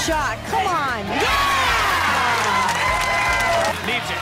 shot. Come on. Yeah! Needs it.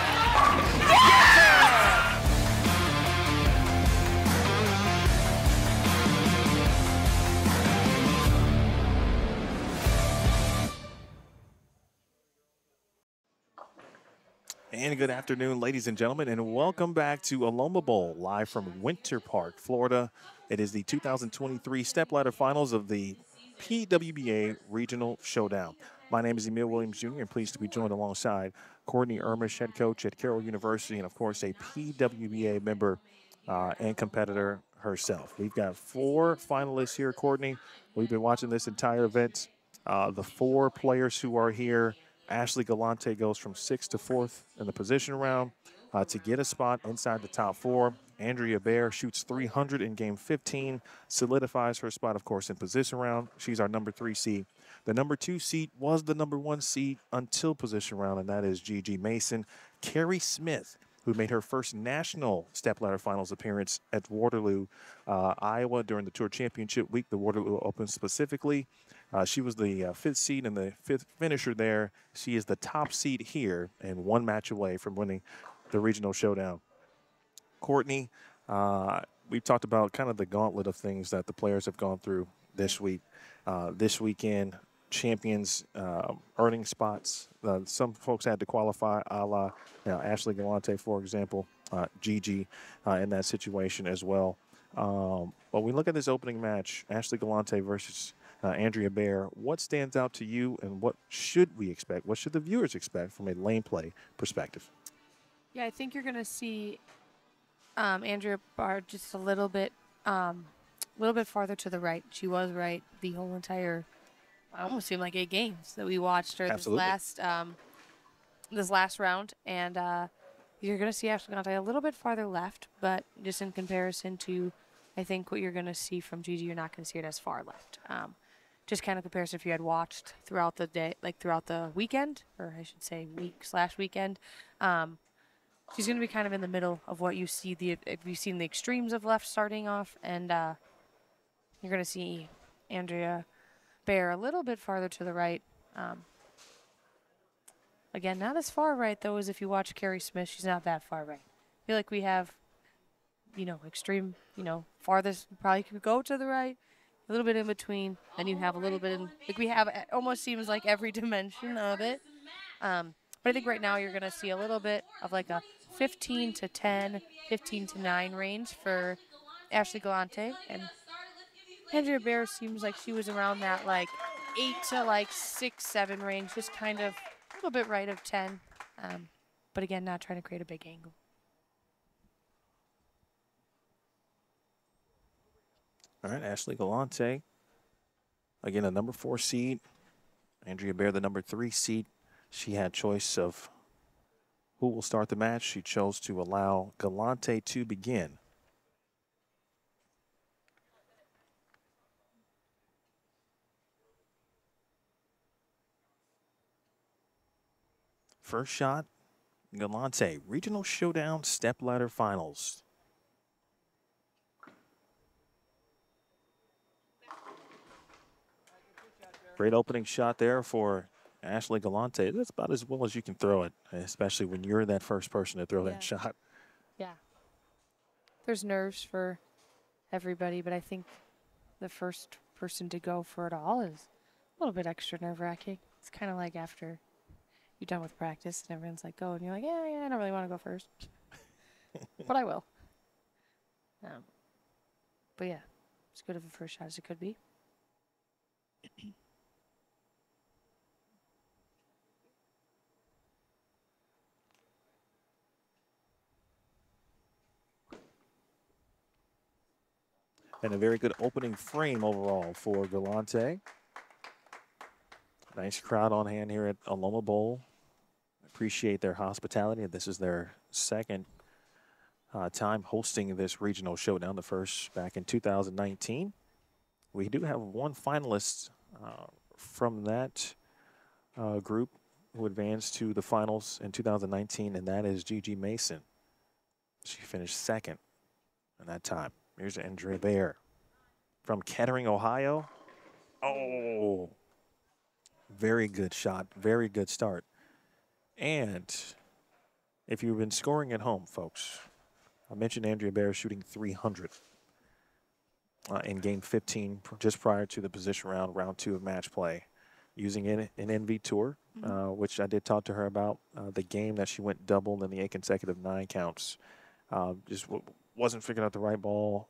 And good afternoon, ladies and gentlemen, and welcome back to Aloma Bowl, live from Winter Park, Florida. It is the 2023 Stepladder Finals of the PWBA Regional Showdown. My name is Emil Williams Jr. and pleased to be joined alongside Courtney Ermish, head coach at Carroll University, and of course a PWBA member and competitor herself. We've got 4 finalists here, Courtney. We've been watching this entire event. The 4 players who are here, Ashley Galante goes from 6th to 4th in the position round to get a spot inside the top 4. Andrea Bear shoots 300 in game 15, solidifies her spot, of course, in position round. She's our number 3 seed. The number 2 seed was the number 1 seed until position round, and that is Gigi Mason. Carrie Smith, who made her first national stepladder finals appearance at Waterloo, Iowa during the Tour Championship week, the Waterloo Open specifically. She was the 5th seed and the 5th finisher there. She is the top seed here and 1 match away from winning the regional showdown. Courtney, we've talked about kind of the gauntlet of things that the players have gone through this week. This weekend, champions earning spots. Some folks had to qualify, a la Ashley Galante, for example, Gigi in that situation as well. But we look at this opening match, Ashley Galante versus Andrea Bear. What stands out to you, and what should we expect? What should the viewers expect from a lane play perspective? Yeah, I think you're going to see Andrea Bear just a little bit farther to the right. She was right the whole entire, I almost seemed like 8 games that we watched her this last round, and you're going to see Ashley Galante a little bit farther left, but just in comparison to, I think, what you're going to see from Gigi, you're not going to see it as far left. Just kind of comparison if you had watched throughout the day, like throughout the weekend, or I should say week/weekend. She's going to be kind of in the middle of what you see. If you've seen the extremes of left starting off, and you're going to see Andrea Bear a little bit farther to the right. Again, not as far right, though, as if you watch Carrie Smith. She's not that far right. I feel like we have, extreme, farthest probably could go to the right, a little bit in between. Then you have a little bit we have, it almost seems like every dimension of it. But I think right now you're going to see a little bit of like a 15 to 10, 15 to 9 range for Ashley Galante. And Andrea Bear seems like she was around that like 8 to 6, 7 range, just kind of a little bit right of 10. But again, not trying to create a big angle. All right, Ashley Galante, again, a number 4 seed. Andrea Bear, the number 3 seed. She had choice of who will start the match. She chose to allow Galante to begin. First shot, Galante, Regional Showdown Stepladder Finals. Great opening shot there for Ashley Galante. That's about as well as you can throw it, especially when you're that first person to throw that shot. Yeah. There's nerves for everybody, but I think the first person to go for it all is a little bit extra nerve-wracking. It's kind of like after you're done with practice and everyone's like, go, and you're like, yeah, I don't really want to go first. But I will. But yeah, as good of a first shot as it could be. And a very good opening frame overall for Galante. Nice crowd on hand here at Aloma Bowl. Appreciate their hospitality. This is their second time hosting this regional showdown, the first back in 2019. We do have 1 finalist from that group who advanced to the finals in 2019, and that is Gigi Mason. She finished 2nd in that time. Here's Andrea Bear from Kettering, Ohio. Oh, Very good shot. Very good start. And if you've been scoring at home, folks, I mentioned Andrea Bear shooting 300 in game 15 just prior to the position round, round 2 of match play, using an NV Tour, which I did talk to her about. The game that she went double in the 8 consecutive 9 counts. Just wasn't figuring out the right ball.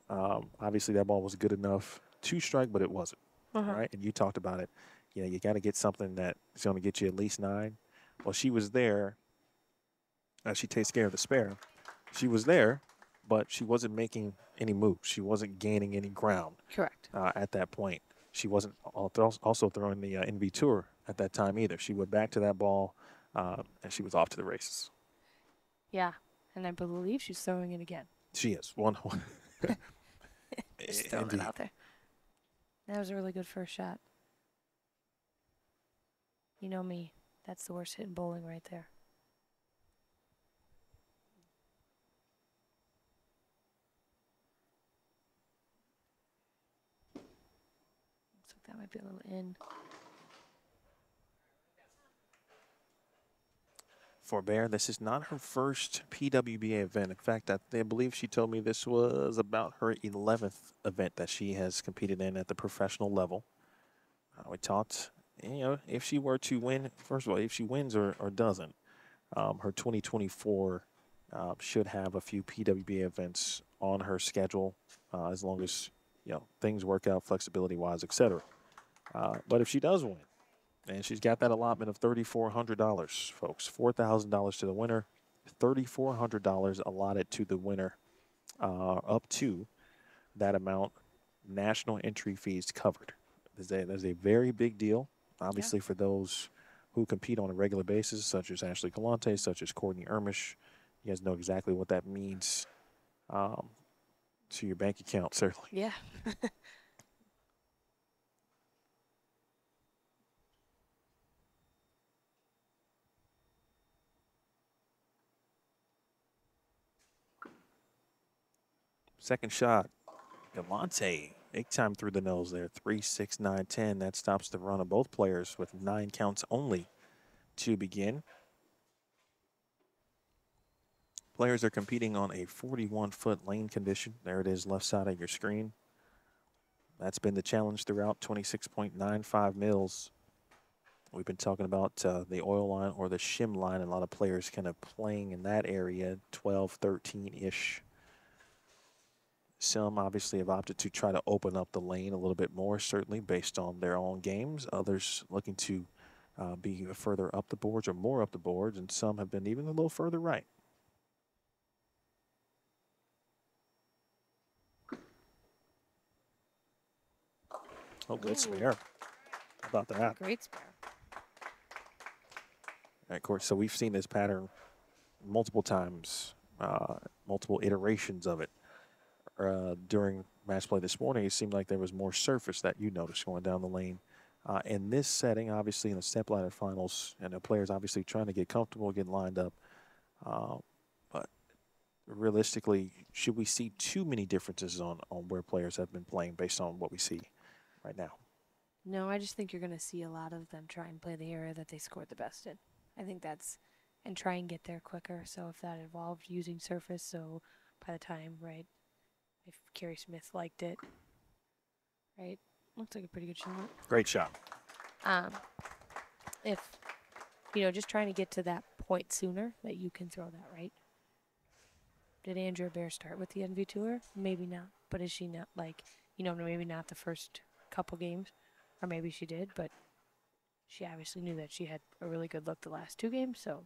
Obviously, that ball was good enough to strike, but it wasn't. Right? And you talked about it. You know, you got to get something that is going to get you at least 9. Well, she was there. She takes care of the spare. She was there, but she wasn't making any moves. She wasn't gaining any ground. Correct. At that point. She wasn't also throwing the NV Tour at that time either. She went back to that ball, and she was off to the races. Yeah, and I believe she's throwing it again. She is. One. Just throwing it out there. That was a really good first shot. You know me. That's the worst hit in bowling right there. Looks like that might be a little in. For Bear, this is not her first PWBA event. In fact, I believe she told me this was about her 11th event that she has competed in at the professional level. We talked, you know, if she were to win, first of all, if she wins or doesn't, her 2024 should have a few PWBA events on her schedule as long as, you know, things work out flexibility-wise, etc. But if she does win, and she's got that allotment of $3,400, folks. $4,000 to the winner, $3,400 allotted to the winner, up to that amount, national entry fees covered. That's a very big deal, obviously, for those who compete on a regular basis, such as Ashley Galante, such as Courtney Ermish. You guys know exactly what that means to your bank account, certainly. Yeah. Second shot, Galante, big time through the nose there, 3-6, 9-10. That stops the run of both players with 9 counts only to begin. Players are competing on a 41-foot lane condition. There it is, left side of your screen. That's been the challenge throughout, 26.95 mils. We've been talking about the oil line or the shim line, and a lot of players kind of playing in that area, 12, 13-ish. Some obviously have opted to try to open up the lane a little bit more, certainly based on their own games. Others looking to be further up the boards or more up the boards, and some have been even a little further right. Oh, good spare. How about that? Great spare. Of course, so we've seen this pattern multiple times, multiple iterations of it. During match play this morning, it seemed like there was more surface that you noticed going down the lane. In this setting, obviously in the step ladder finals, and the players obviously trying to get comfortable, get lined up. But realistically, should we see too many differences on where players have been playing based on what we see right now? No, I just think you're going to see a lot of them try and play the area that they scored the best in. I think that's, and try and get there quicker. So if that involved using surface, so by the time, right, if Carrie Smith liked it, right, looks like a pretty good shot. Great shot. If, you know, just trying to get to that point sooner that you can throw that, right? Did Andrea Bear start with the NV Tour? Maybe not. But is she not, like, you know, maybe not the first couple games, or maybe she did, but she obviously knew that she had a really good look the last 2 games, so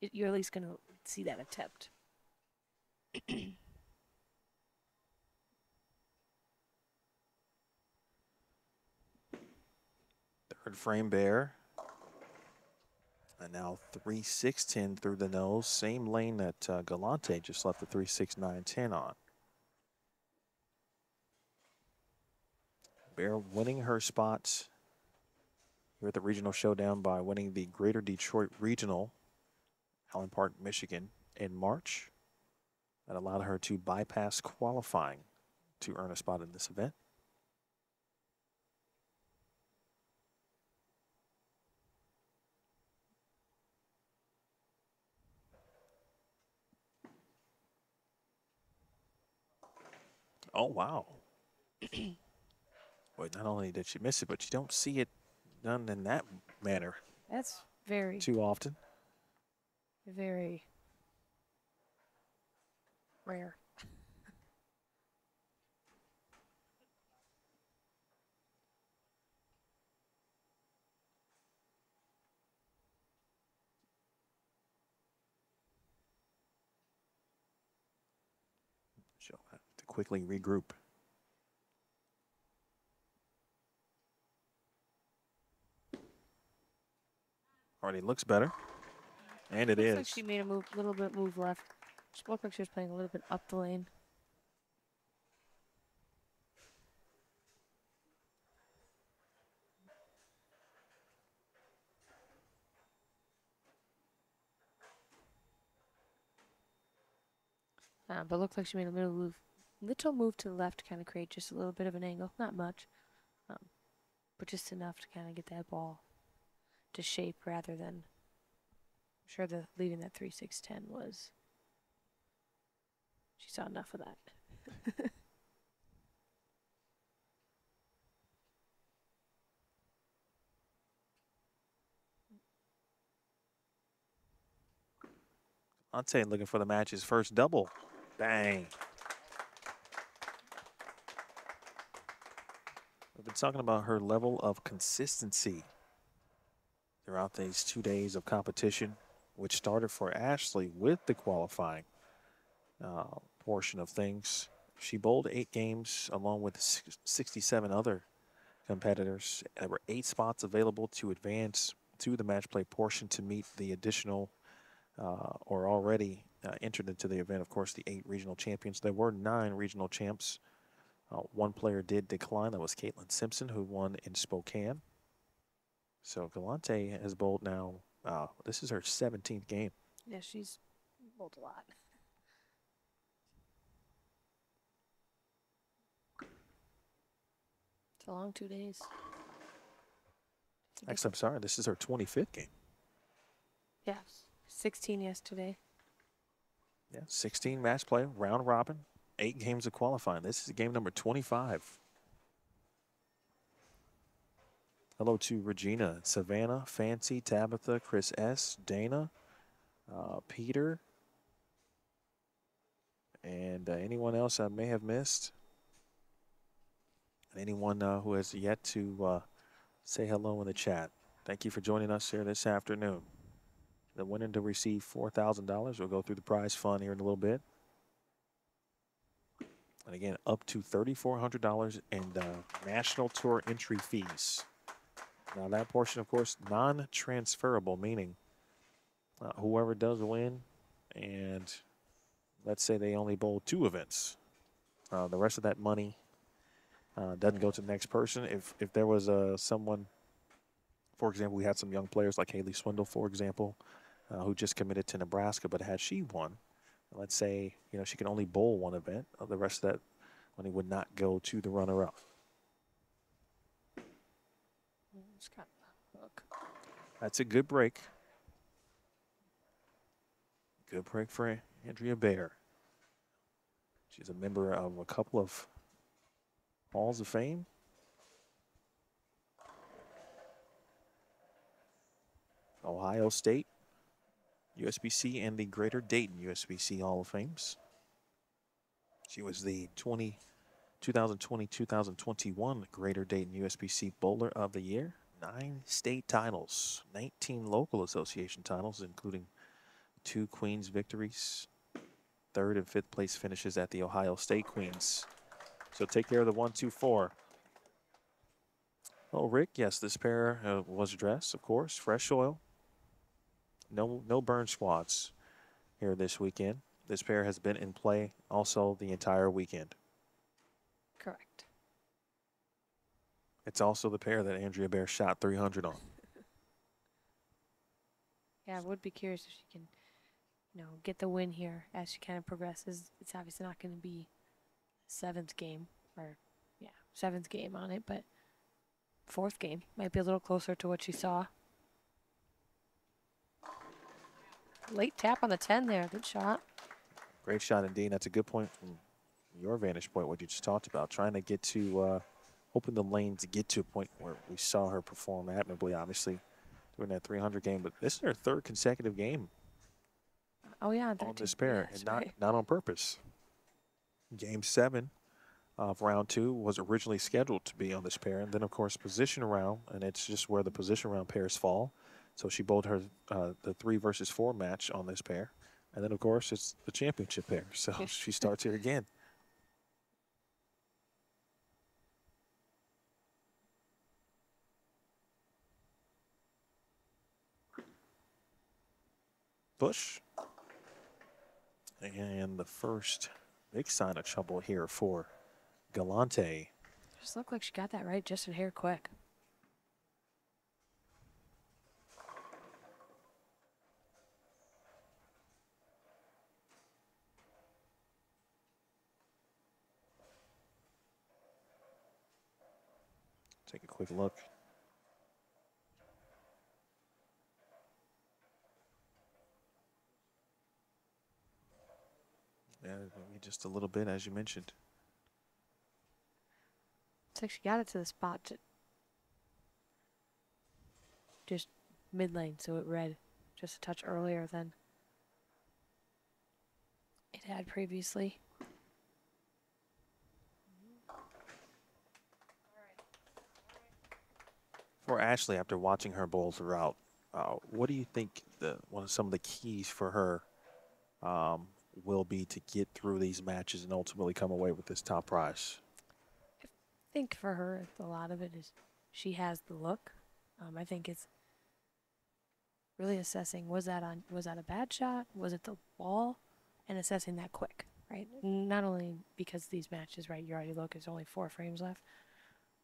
you're at least going to see that attempt. Third frame Bear. And now 3-6-10 through the nose. Same lane that Galante just left the 3-6-9-10 on. Bear winning her spots here at the regional showdown by winning the Greater Detroit Regional, Allen Park, Michigan, in March. That allowed her to bypass qualifying to earn a spot in this event. Oh, wow. Well, not only did she miss it, but you don't see it done in that manner That's very, too often. very rare. She'll have to quickly regroup. Already looks better. And it Looks is. like she made a little bit move left. She looked like she was playing a little bit up the lane. But looked like she made a little move to the left to kind of create just a little bit of an angle. Not much, but just enough to kind of get that ball to shape rather than. I'm sure the leaving that 3-6-10 was. She saw enough of that. Ante looking for the match's first double. Bang. We've been talking about her level of consistency throughout these 2 days of competition, which started for Ashley with the qualifying portion of things. She bowled 8 games along with 67 other competitors. There were 8 spots available to advance to the match play portion to meet the additional or already entered into the event, of course, the 8 regional champions. There were 9 regional champs. One player did decline. That was Caitlin Simpson, who won in Spokane. So Galante has bowled now. This is her 17th game. Yeah, she's bowled a lot. It's a long 2 days. Actually, I'm sorry. This is her 25th game. Yeah, 16 yesterday. Yeah, 16 match play, round robin, 8 games of qualifying. This is game number 25. Hello to Regina, Savannah, Fancy, Tabitha, Chris S., Dana, Peter, and anyone else I may have missed. And anyone who has yet to say hello in the chat. Thank you for joining us here this afternoon. The winner to receive $4,000. We'll go through the prize fund here in a little bit. And again, up to $3,400 in national tour entry fees. Now that portion, of course, non-transferable, meaning whoever does win, and let's say they only bowl 2 events, the rest of that money doesn't go to the next person. If there was someone, for example, we had some young players like Haley Swindle, for example, who just committed to Nebraska, but had she won, let's say, she can only bowl 1 event, the rest of that money would not go to the runner-up. That's a good break. Good break for Andrea Bayer. She's a member of a couple of Halls of Fame. Ohio State, USBC, and the Greater Dayton USBC Hall of Fames. She was the 2020-2021 Greater Dayton USBC Bowler of the Year. 9 state titles, 19 local association titles, including 2 Queens victories, 3rd and 5th place finishes at the Ohio State Queens. So take care of the 1-2-4. Oh, Rick, yes, this pair was dressed, of course, fresh oil. No burn squads here this weekend. This pair has been in play also the entire weekend. Correct. It's also the pair that Andrea Bayer shot 300 on. Yeah, I would be curious if she can, get the win here as she kind of progresses. It's obviously not going to be 7th game or, 7th game on it, but 4th game might be a little closer to what she saw. Late tap on the 10 there. Good shot. Great shot indeed. That's a good point from your vantage point, what you just talked about, trying to get to open the lane to get to a point where we saw her perform admirably, obviously, during that 300 game. But this is her third consecutive game Oh, yeah. on 13. this pair, Yeah, and that's right. not on purpose. Game 7 of round 2 was originally scheduled to be on this pair, and then, of course, position round, and it's just where the position round pairs fall. So she bowled her the 3 versus 4 match on this pair. And then, of course, it's the championship pair. So she starts here again. Push. And the first big sign of trouble here for Galante. Just looked like she got that right just a hair quick. Take a quick look. Yeah, maybe just a little bit, as you mentioned. It's like she got it to the spot just mid lane, so it read just a touch earlier than it had previously. For Ashley, after watching her bowl throughout, what do you think some of the keys for her will be to get through these matches and ultimately come away with this top prize? I think for her, a lot of it is she has the look. I think it's really assessing, was that a bad shot? Was it the ball? And assessing that quick, right? Not only because these matches, right, you already look, there's only 4 frames left,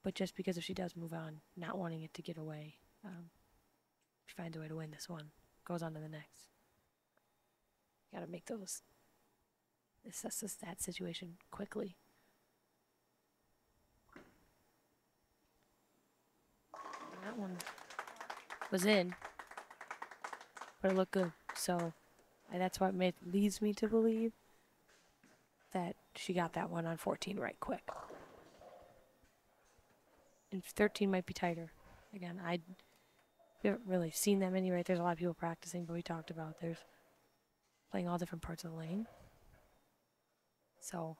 but just because if she does move on, not wanting it to get away, she finds a way to win this one, goes on to the next. You got to make those, assess that situation quickly. And that one was in, but it looked good. So that's what leads me to believe that she got that one on 14 right quick. And 13 might be tighter. Again, we haven't really seen that many, right? There's a lot of people practicing, but we talked about there's playing all different parts of the lane. So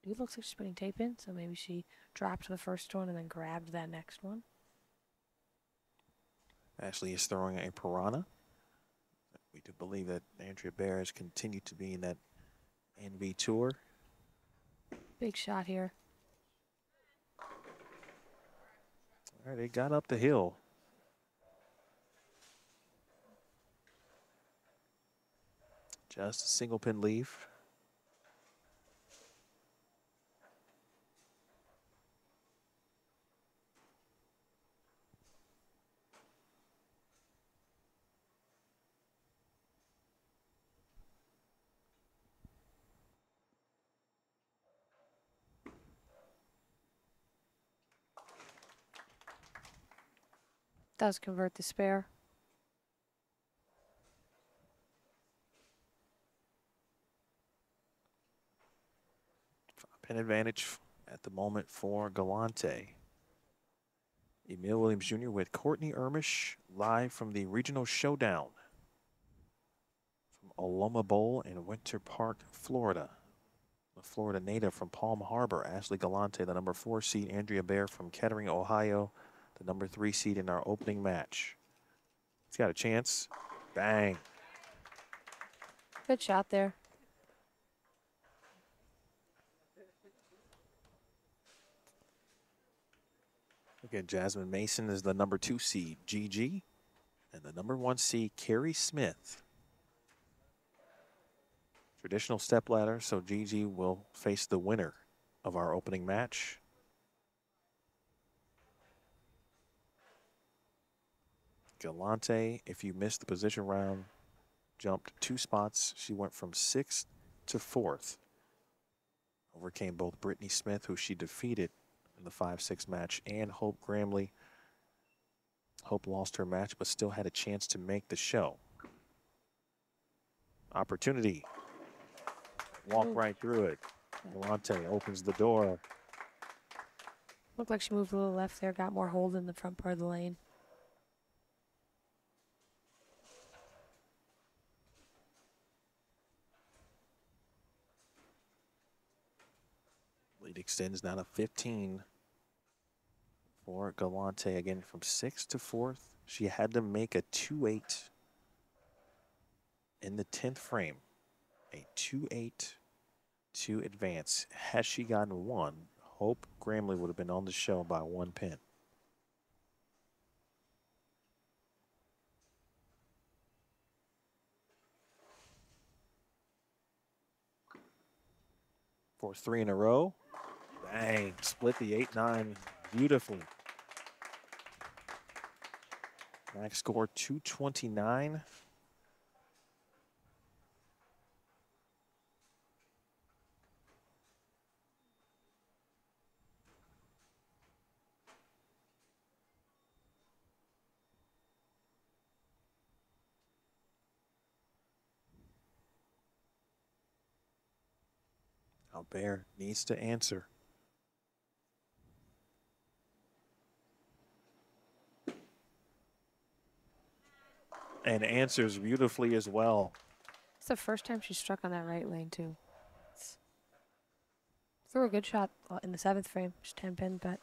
it looks like she's putting tape in, so maybe she dropped the first one and then grabbed that next one. Ashley is throwing a piranha. We do believe that Andrea Baer has continued to be in that NV Tour. Big shot here. All right, they got up the hill. Just a single pin leave. Does convert the spare. Pin advantage at the moment for Galante. Emil Williams Jr. with Courtney Ermish live from the Regional Showdown from Oloma Bowl in Winter Park, Florida. The Florida native from Palm Harbor, Ashley Galante, the number 4 seed, Andrea Baer from Kettering, Ohio, the number 3 seed in our opening match. He's got a chance. Bang. Good shot there. Look at Jasmine Mason is the number 2 seed, GG, and the number 1 seed, Carrie Smith. Traditional stepladder, so GG will face the winner of our opening match. Galante, if you missed the position round, jumped 2 spots. She went from 6th to 4th. Overcame both Brittany Smith, who she defeated in the 5-6 match, and Hope Gramley. Hope lost her match, but still had a chance to make the show. Opportunity. Walk right through it. Galante opens the door. Looked like she moved a little left there, got more hold in the front part of the lane. Lead extends now to 15 for Galante. Again, from 6th to 4th. She had to make a 2-8 in the 10th frame. A 2-8 to advance. Had she gotten 1, Hope Gramley would have been on the show by 1 pin. For 3 in a row. Bang, split the 8-9 beautifully. Max score 229. Albert needs to answer. And answers beautifully as well. It's the first time she struck on that right lane, too. Threw a good shot in the 7th frame, just 10 pin, but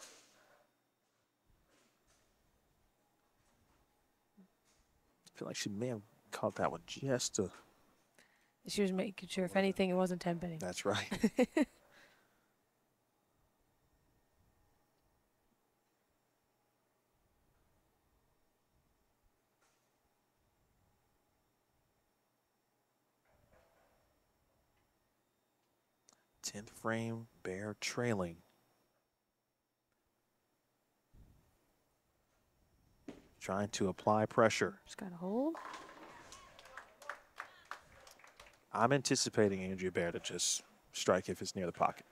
I feel like she may have caught that one just to. she was making sure, if anything, it wasn't 10 pinning. That's right. Tenth frame, Bear trailing. Trying to apply pressure. Just got a hold. I'm anticipating Andrea Bear to just strike if it's near the pocket.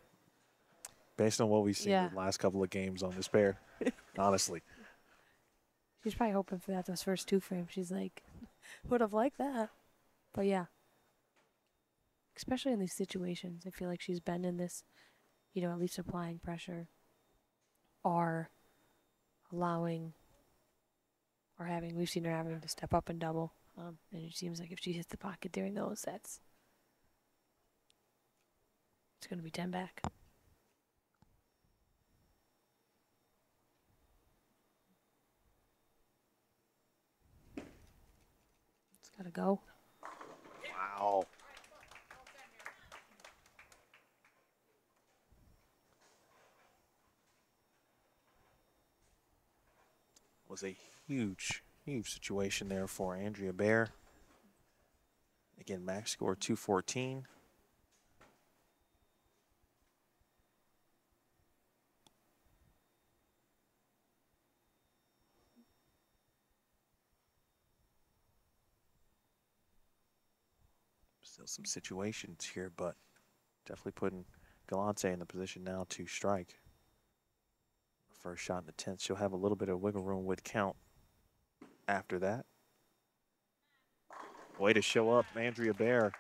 Based on what we've seen in the last couple of games on this pair, honestly. She's probably hoping for that those first 2 frames. She's like, would have liked that. But yeah. Especially in these situations, I feel like she's been in this, you know, at least applying pressure or allowing or having, we've seen her having to step up and double. And it seems like if she hits the pocket during those, it's going to be 10 back. It's got to go. Wow. Was a huge situation there for Andrea Bear. Again, max score 214. Still some situations here, but definitely putting Galante in the position now to strike. First shot in the 10th. She'll have a little bit of wiggle room with count after that. Way to show up, Andrea Bear.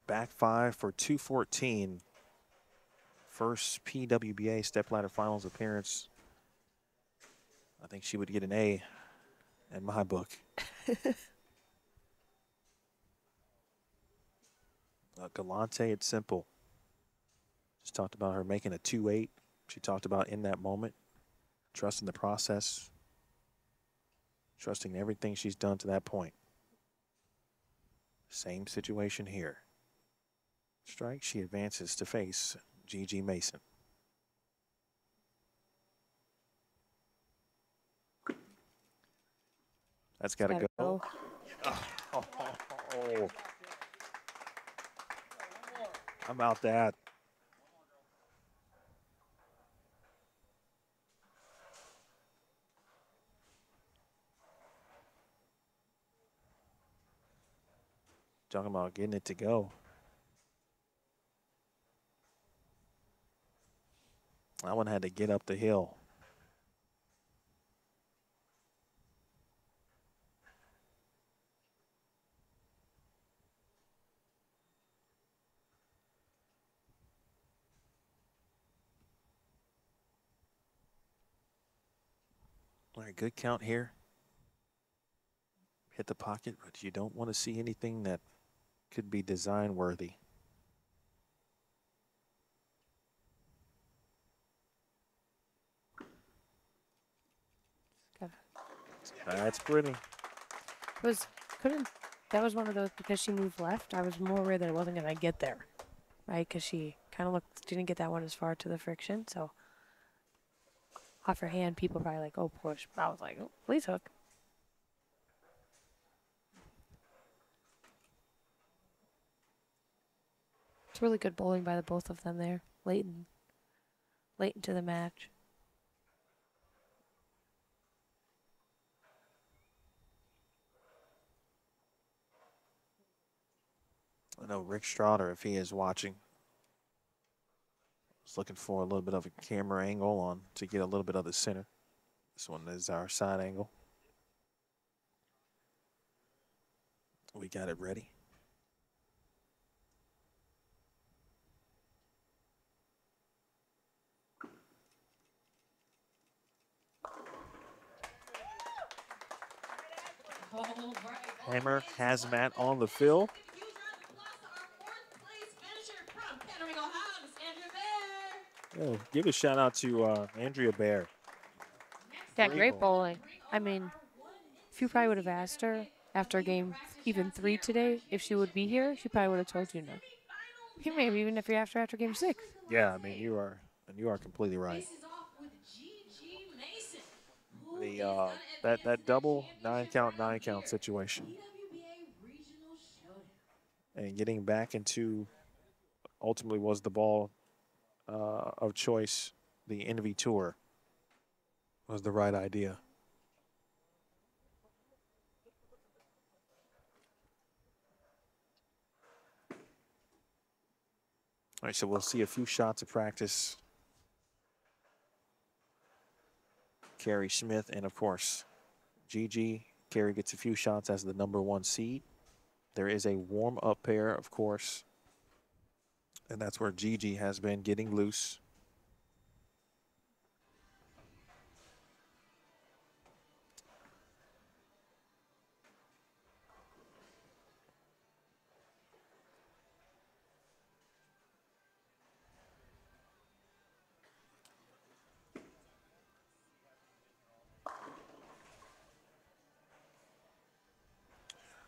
Back 5 for 214. First PWBA stepladder finals appearance. I think she would get an A in my book. Galante, it's simple. Just talked about her making a 2-8. She talked about in that moment, trusting the process, trusting everything she's done to that point. Same situation here. Strike, she advances to face Gigi Mason. That's got to go. Oh. How about that? Talking about getting it to go. That one had to get up the hill. All right, good count here. Hit the pocket, but you don't want to see anything that could be design worthy. That's pretty. That was one of those, because she moved left, I was more worried that it wasn't going to get there, right? Because she kind of didn't get that one as far to the friction. So off her hand, people probably like, oh, push. But I was like, oh, please hook. It's really good bowling by the both of them there, late into the match. I know Rick Strauder, if he is watching, is looking for a little bit of a camera angle on to get a little bit of the center. This one is our side angle. We got it ready. Hammer Hazmat on the fill. Yeah, give a shout out to Andrea Bear. Yeah, great bowling. I mean, if you probably would have asked her after game even 3 today if she would be here, she probably would have told you no. Maybe even if you're after game 6. Yeah, I mean, you are completely right. The that double 9 count situation, and getting back into ultimately was the ball of choice. The Envy Tour was the right idea. All right, so we'll see a few shots of practice. Carrie Smith, and of course, Gigi. Carrie gets a few shots as the #1 seed. There is a warm-up pair, of course, and that's where Gigi has been getting loose.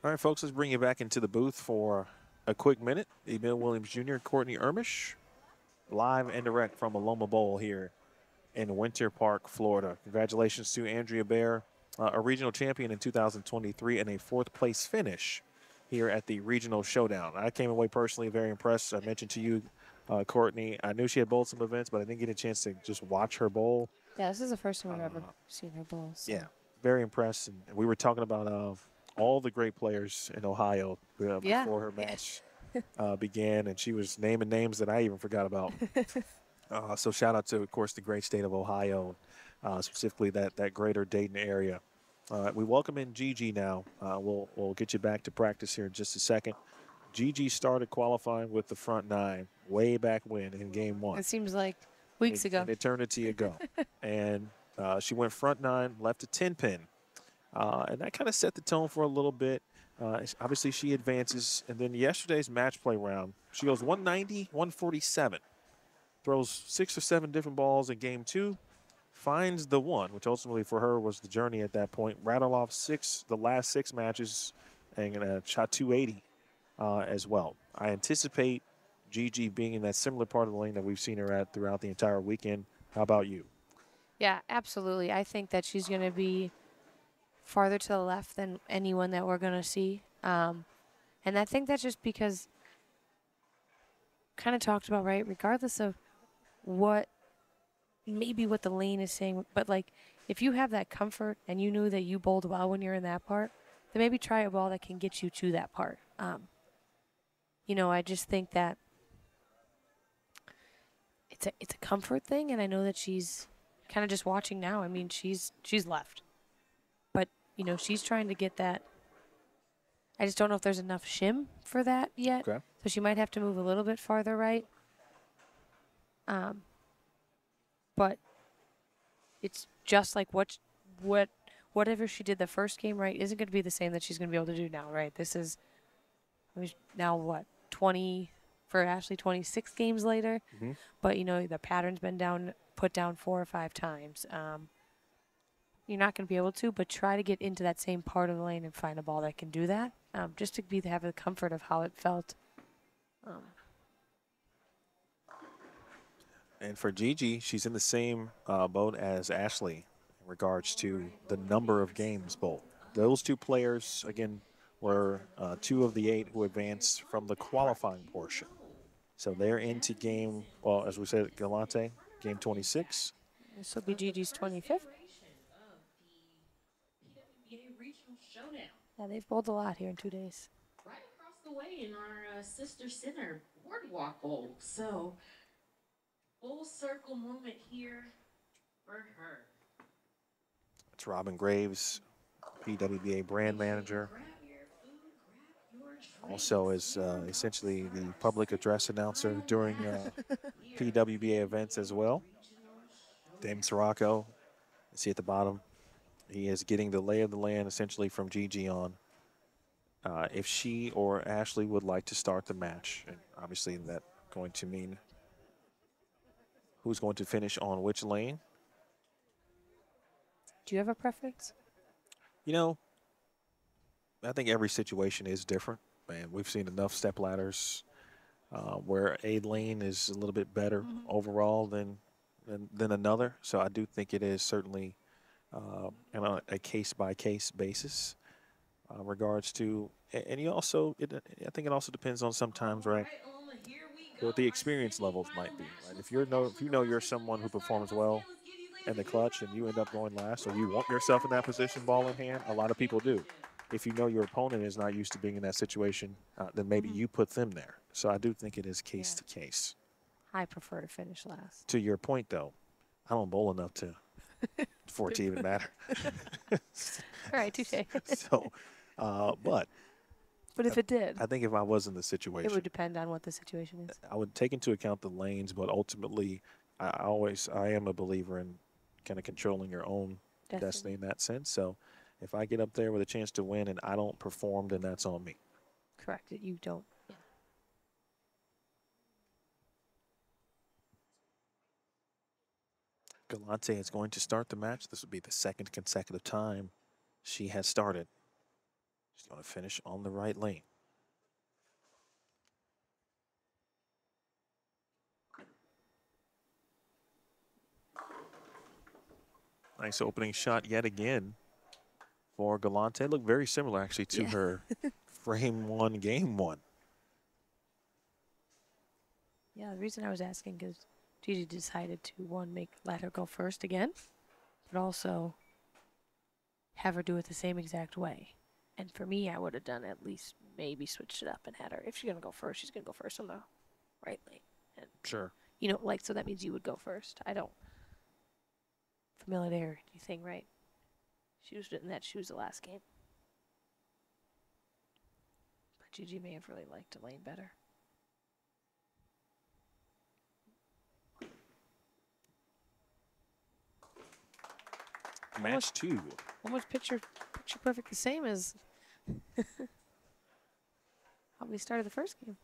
All right, folks, let's bring you back into the booth for a quick minute. Emil Williams Jr., Courtney Ermish, live and direct from Aloma Bowl here in Winter Park, Florida. Congratulations to Andrea Bear, a regional champion in 2023 and a 4th place finish here at the Regional Showdown. I came away personally very impressed. I mentioned to you, Courtney, I knew she had bowled some events, but I didn't get a chance to just watch her bowl. Yeah, this is the first time I've ever seen her bowl. So. Yeah, very impressed. And we were talking about all the great players in Ohio before her match began, and she was naming names that I even forgot about. So shout out to, of course, the great state of Ohio, specifically that greater Dayton area. We welcome in Gigi now. We'll get you back to practice here in just a second. Gigi started qualifying with the front 9 way back when in game 1. It seems like weeks ago. An eternity ago. And she went front 9, left a 10-pin. And that kind of set the tone for a little bit. Obviously, she advances. And then yesterday's match play round, she goes 190, 147. Throws 6 or 7 different balls in game 2. Finds the 1, which ultimately for her was the journey at that point. Rattle off the last 6 matches, and shot 280 as well. I anticipate Gigi being in that similar part of the lane that we've seen her at throughout the entire weekend. How about you? Yeah, absolutely. I think that she's going to be farther to the left than anyone that we're going to see. And I think that's just because, kind of talked about, right, regardless of what the lane is saying, but like if you have that comfort and you knew that you bowled well when you're in that part, then maybe try a ball that can get you to that part. I just think that it's a comfort thing, and I know that she's kind of just watching now. I mean, she's left. But, she's trying to get that. I just don't know if there's enough shim for that yet. Okay. So she might have to move a little bit farther right. But it's just like what whatever she did the first game right isn't going to be the same that she's going to be able to do now, right? This is now what 20 for Ashley, 26 games later. Mhm. But you know the pattern's been put down 4 or 5 times. You're not going to be able to, but try to get into that same part of the lane and find a ball that can do that, just to have the comfort of how it felt. And for Gigi, she's in the same boat as Ashley in regards to the number of games both. Those two players, again, were 2 of the 8 who advanced from the qualifying portion. So they're into game, well, as we said, Galante, game 26. This will be Gigi's 25th. Yeah, they've bowled a lot here in 2 days. Right across the way in our sister center boardwalk bowl. So full circle moment here for her. It's Robin Graves, PWBA brand manager. Grab your food, grab your drink. Also is essentially the public address announcer during PWBA events as well. Damon Sirocco, you see at the bottom, he is getting the lay of the land essentially from Gigi on if she or Ashley would like to start the match. And obviously that going to mean who's going to finish on which lane. Do you have a preference? You know, I think every situation is different. Man, we've seen enough step ladders where a lane is a little bit better overall than another. So I do think it is certainly on a case-by-case basis regards to, and you also, I think it also depends on sometimes, right, what the experience levels might be. Right? If you know you're someone who performs well in the clutch and you end up going last, or you want yourself in that position, ball in hand, a lot of people do. If you know your opponent is not used to being in that situation, then maybe you put them there. So I do think it is case to case. I prefer to finish last. To your point, though, I don't bowl enough for it to even matter. All right, touche. So, but if it did, I think if I was in the situation, it would depend on what the situation is. I would take into account the lanes, but ultimately, I am a believer in kind of controlling your own destiny in that sense. So if I get up there with a chance to win and I don't perform, then that's on me. Correct. You don't. Yeah. Galante is going to start the match. This will be the 2nd consecutive time she has started. She's going to finish on the right lane. Nice opening shot yet again for Galante. Looked very similar actually to her frame 1, game 1. Yeah, the reason I was asking because Gigi decided to, let her go first again, but also have her do it the same exact way. And for me, I would have done at least maybe switched it up and had her, if she's going to go first, she's going to go first on the right lane. And, sure. You know, so that means you would go first. I don't. Familiarity thing, right? She was in that shoes the last game. But Gigi may have really liked the lane better. Match 2. Almost picture perfect the same as how we started the first game.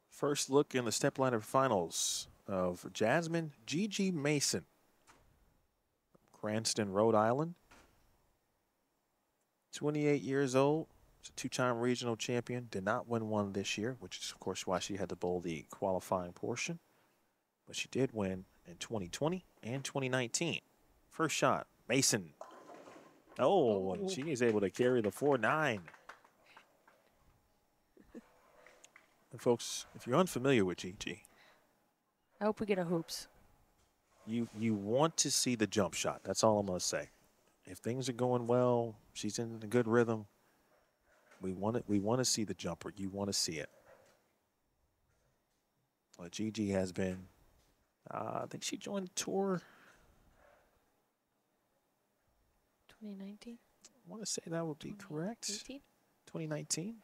First look in the stepladder finals of Jasmine Gigi Mason, Cranston, Rhode Island. 28 years old, she's a 2-time regional champion. Did not win one this year, which is of course why she had to bowl the qualifying portion. But she did win in 2020 and 2019. First shot, Mason. Oh, and she is able to carry the 4-9. And folks, if you're unfamiliar with Gigi, I hope we get a hoops. you want to see the jump shot. That's all I'm going to say. If things are going well, she's in a good rhythm. We want to see the jumper. You want to see it. Well, Gigi has been. I think she joined the tour. 2019. I want to say that would be correct. 2018? 2019.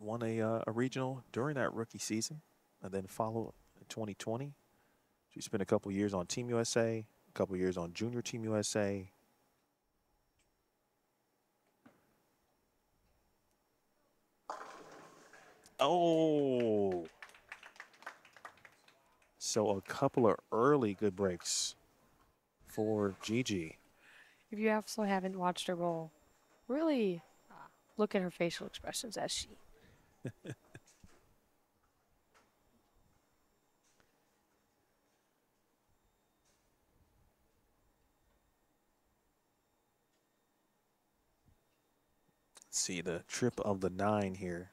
Won a regional during that rookie season, and then followed in 2020. She spent a couple years on Team USA, a couple years on Junior Team USA. Oh. So a couple of early good breaks for Gigi. If you also haven't watched her roll, really look at her facial expressions as she. Let's see the trip of the 9 here.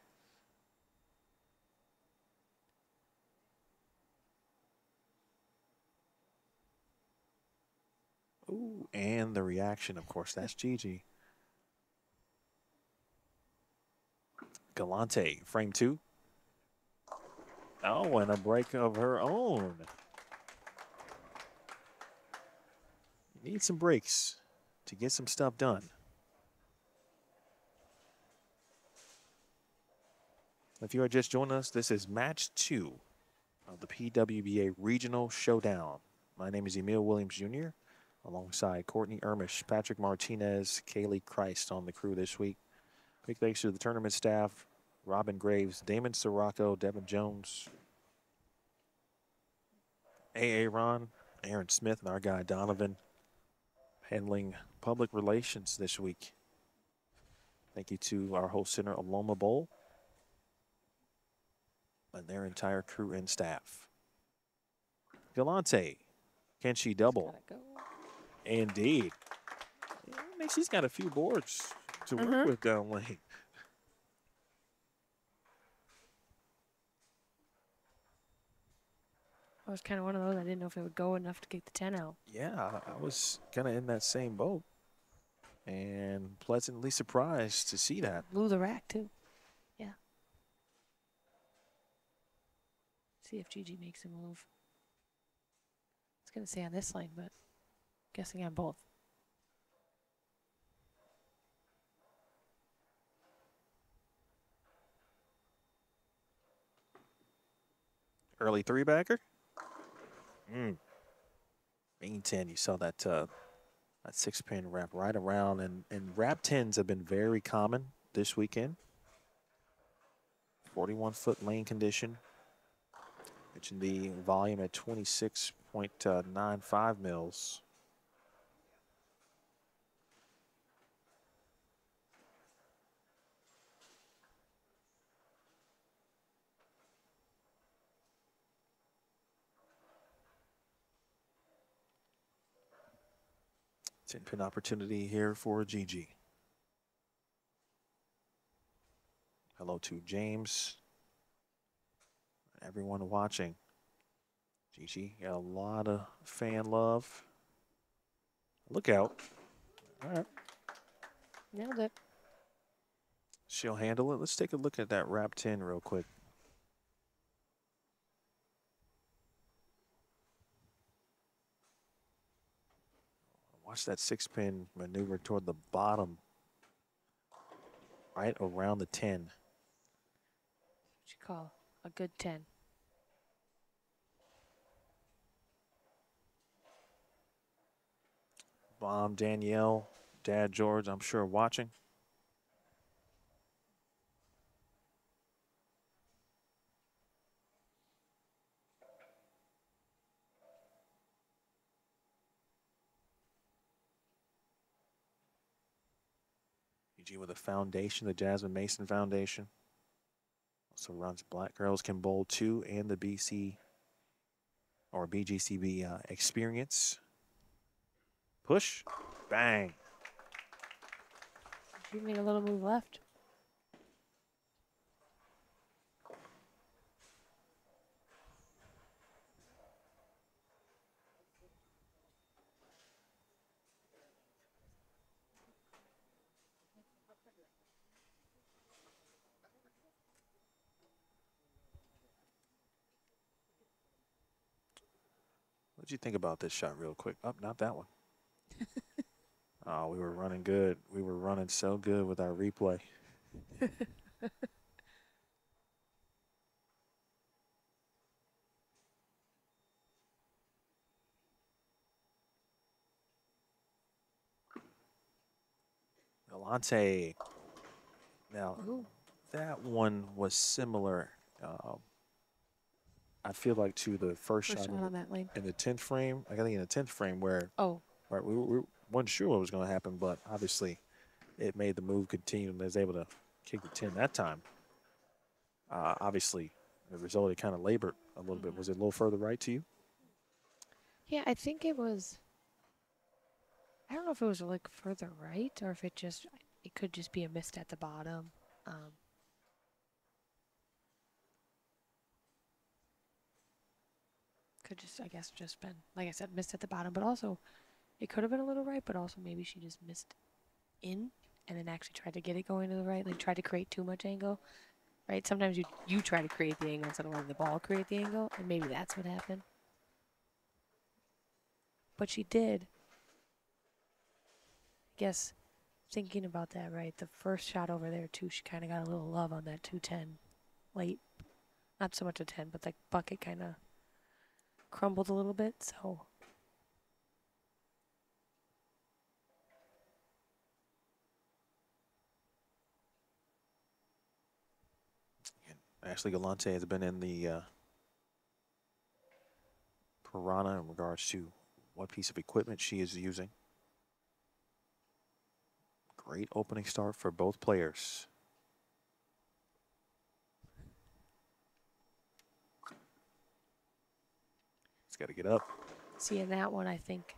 Ooh, and the reaction, of course, that's Gigi. Galante, frame 2. Oh, and a break of her own. Need some breaks to get some stuff done. If you are just joining us, this is match 2 of the PWBA Regional Showdown. My name is Emil Williams Jr., alongside Courtney Ermish, Patrick Martinez, Kaylee Christ on the crew this week. Big thanks to the tournament staff, Robin Graves, Damon Sirocco, Devin Jones, A.A. Ron, Aaron Smith, and our guy Donovan handling public relations this week. Thank you to our host center, Aloma Bowl, and their entire crew and staff. Galante, can she double? Indeed. Yeah, I mean, she's got a few boards to work with down lane. I was kind of one of those. I didn't know if it would go enough to get the 10 out. Yeah, I was kind of in that same boat and pleasantly surprised to see that. Blew the rack, too. Yeah. See if Gigi makes a move. I was going to say on this line, but guessing on both. Early 3-backer. Main 10, you saw that that 6-pin wrap right around, and wrap 10s have been very common this weekend. 41-foot lane condition. Mentioned the volume at 26.95 mils. Ten-pin opportunity here for Gigi. Hello to James. Everyone watching. Gigi got a lot of fan love. Look out. All right. Nailed it. She'll handle it. Let's take a look at that wrap 10 real quick. Watch that 6-pin maneuver toward the bottom, right around the 10. What you call a good 10. Mom, Danielle, Dad, George, I'm sure watching. With a foundation, the Jasmine Mason Foundation. Also runs Black Girls Can Bowl 2 and the BC or BGCB experience. Push, bang. She made a little move left. What did you think about this shot real quick? Oh, not that one. Oh, we were running good. We were running so good with our replay. Galante. Now, Ooh. that one was similar. I feel like to the first First shot shot on that lane. in the 10th frame. I think in the 10th frame where Oh, right, we weren't sure what was going to happen, but obviously it made the move continue and was able to kick the 10 that time. Obviously, the result, it kind of labored a little bit. Was it a little further right to you? yeah, I think it was. I don't know if it was like further right or if it could just be a mist at the bottom. Could just, I guess, just been, like I said, missed at the bottom, but also it could have been a little right, but also maybe she just missed in and then actually tried to get it going to the right, like tried to create too much angle, right? Sometimes you try to create the angle instead of letting the ball create the angle, and maybe that's what happened. But she did. I guess thinking about that, right, the first shot over there, too, she kind of got a little love on that 210 late. Not so much a 10, but the bucket kind of crumbled a little bit, so. Ashley Galante has been in the Piranha in regards to what piece of equipment she is using. Great opening start for both players. It's got to get up. See, in that one, I think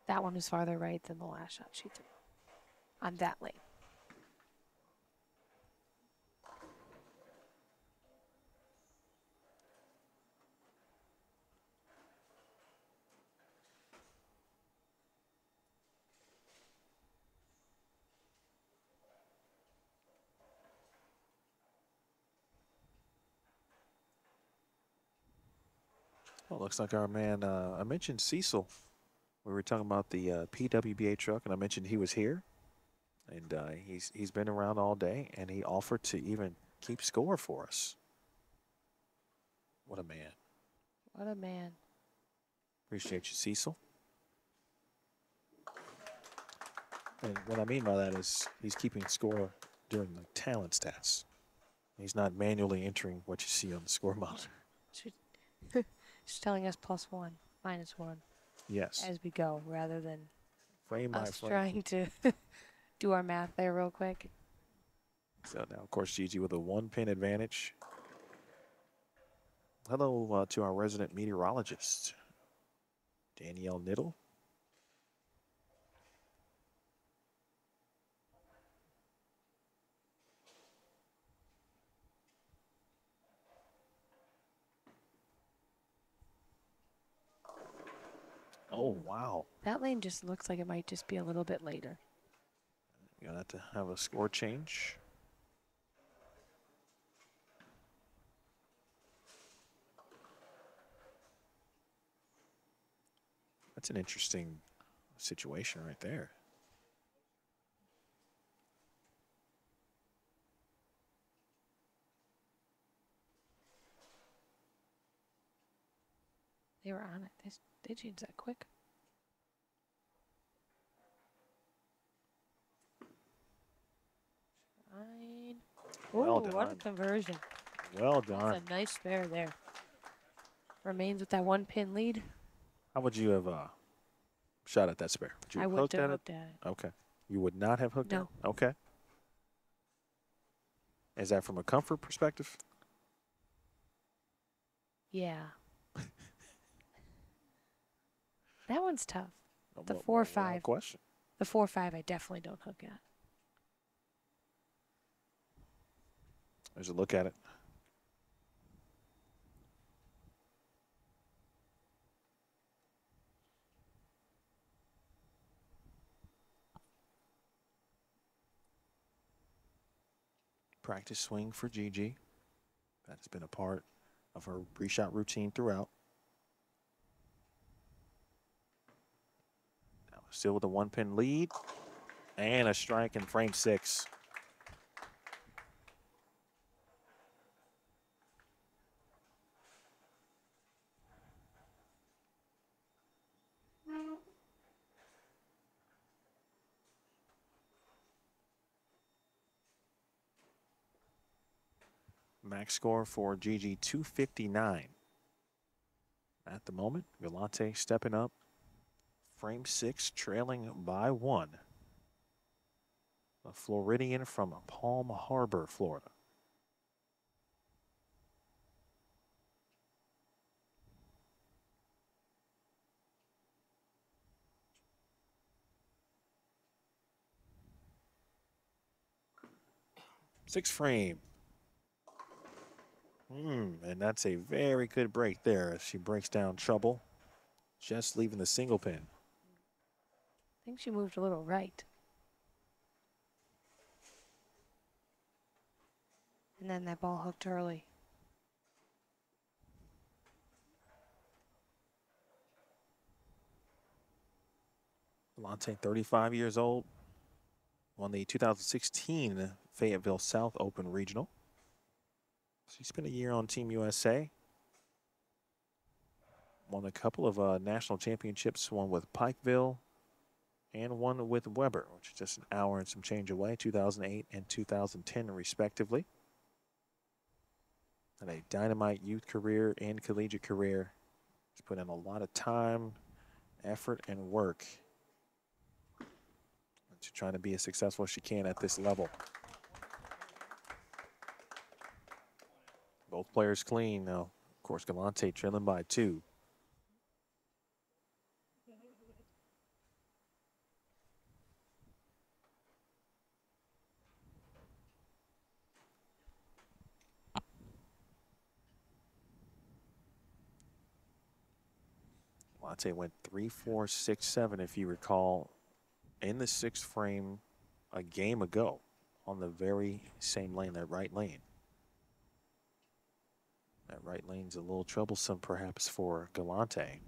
that one was farther right than the last shot she threw on that lane. Well, looks like our man, I mentioned Cecil. We were talking about the PWBA truck, and I mentioned he was here. And he's been around all day, and he offered to even keep score for us. What a man. What a man. Appreciate you, Cecil. And what I mean by that is he's keeping score during the talent stats. He's not manually entering what you see on the score monitor. She's telling us +1, -1 Yes. as we go, rather than Frame by us frame. trying to do our math there real quick. So now, of course, Gigi with a 1-pin advantage. Hello to our resident meteorologist, Danielle Niddle. Oh, wow. That lane just looks like it might just be a little bit later. You're going to have a score change. That's an interesting situation right there. They were on it. They changed that quick. Fine. Well Ooh, what a done. conversion. Well done. That's a nice spare there. Remains with that 1-pin lead. How would you have shot at that spare? Would you I have would hooked have at it? looked at it. Okay. You would not have hooked No. it? Okay. Is that from a comfort perspective? Yeah. That one's tough. The Well, 4-5. without question. The 4-5 I definitely don't hook at. There's a look at it. Practice swing for Gigi. That has been a part of her pre-shot routine throughout. Now still with a 1-pin lead and a strike in frame 6. Max score for Gigi 259. At the moment, Galante stepping up. Frame 6 trailing by 1. A Floridian from Palm Harbor, Florida. Sixth frame. And that's a very good break there as she breaks down trouble. Just leaving the single pin. I think she moved a little right. And then that ball hooked early. Galante, 35 years old, won the 2016 Fayetteville South Open Regional. She spent a year on Team USA. Won a couple of national championships, one with Pikeville and one with Weber, which is just an hour and some change away, 2008 and 2010 respectively. And a dynamite youth career and collegiate career. She's put in a lot of time, effort, and work to trying to be as successful as she can at this level. Both players clean now. Of course, Galante trailing by 2. Galante went 3-4, 6-7, if you recall, in the 6th frame a game ago on the very same lane, that right lane. That right lane's a little troublesome perhaps for Galante.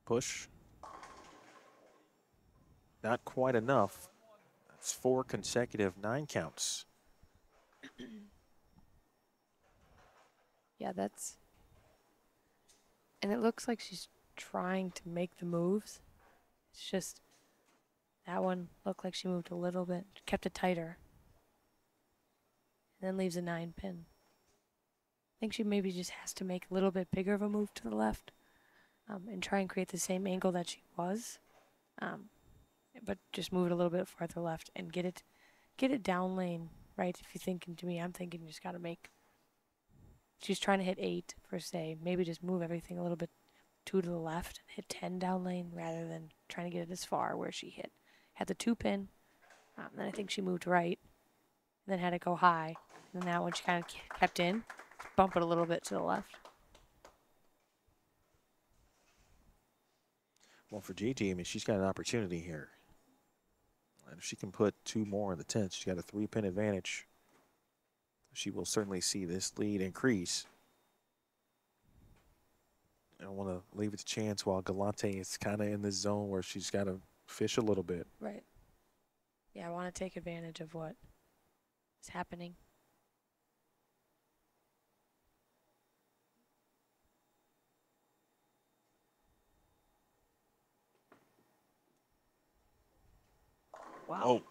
Push. Not quite enough. That's 4 consecutive 9 counts. Yeah, that's... And it looks like she's trying to make the moves. It's just that one looked like she moved a little bit, kept it tighter, and then leaves a 9 pin. I think she maybe just has to make a little bit bigger of a move to the left and try and create the same angle that she was, but just move it a little bit farther left and get it down lane, right? If you're thinking to me, I'm thinking you just got to make. She's trying to hit 8 per se. Maybe just move everything a little bit 2 to the left and hit 10 down lane rather than trying to get it as far where she had the 2 pin. Then I think she moved right, and then had it go high. And then that one she kind of kept in, bump it a little bit to the left. Well, for Gigi, I mean, she's got an opportunity here. And if she can put 2 more in the 10th, she's got a 3-pin advantage. She will certainly see this lead increase. I don't want to leave it to chance while Galante is kind of in this zone where she's got to fish a little bit. Right. Yeah, I want to take advantage of what is happening. Wow. Oh.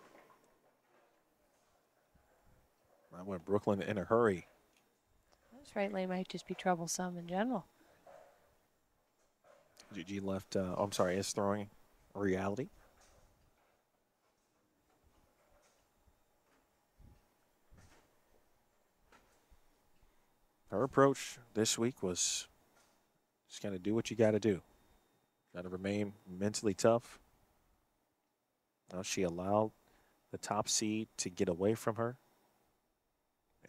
That went Brooklyn in a hurry. This right lane might just be troublesome in general. Gigi left, I'm sorry, is throwing reality. Her approach this week was just got to do what you got to do. Got to remain mentally tough. Now she allowed the top seed to get away from her.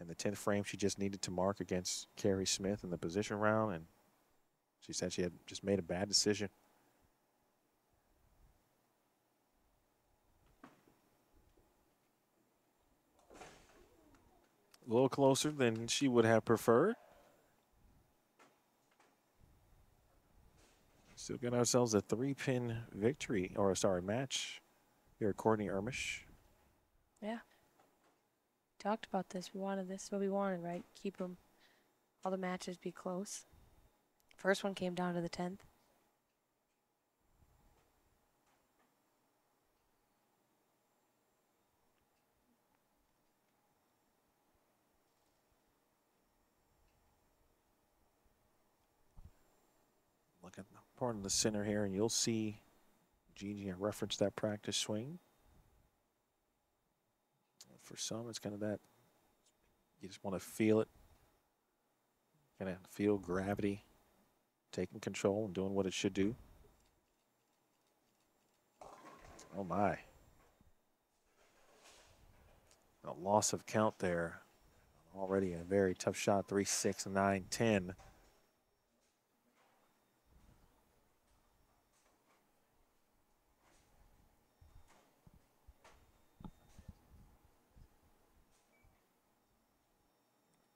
In the 10th frame, she just needed to mark against Carrie Smith in the position round, and she said she had just made a bad decision. A little closer than she would have preferred. Still got ourselves a 3-pin victory, or sorry, match here at Courtney Ermish. Yeah. Talked about this. We wanted this. What we wanted, right? Keep them, all the matches be close. First one came down to the 10th. Look at the part in the center here, and you'll see Gigi reference that practice swing. For some, it's kind of that you just want to feel it, kind of feel gravity taking control and doing what it should do. Oh my. A loss of count there. Already a very tough shot, 3, 6, 9, 10.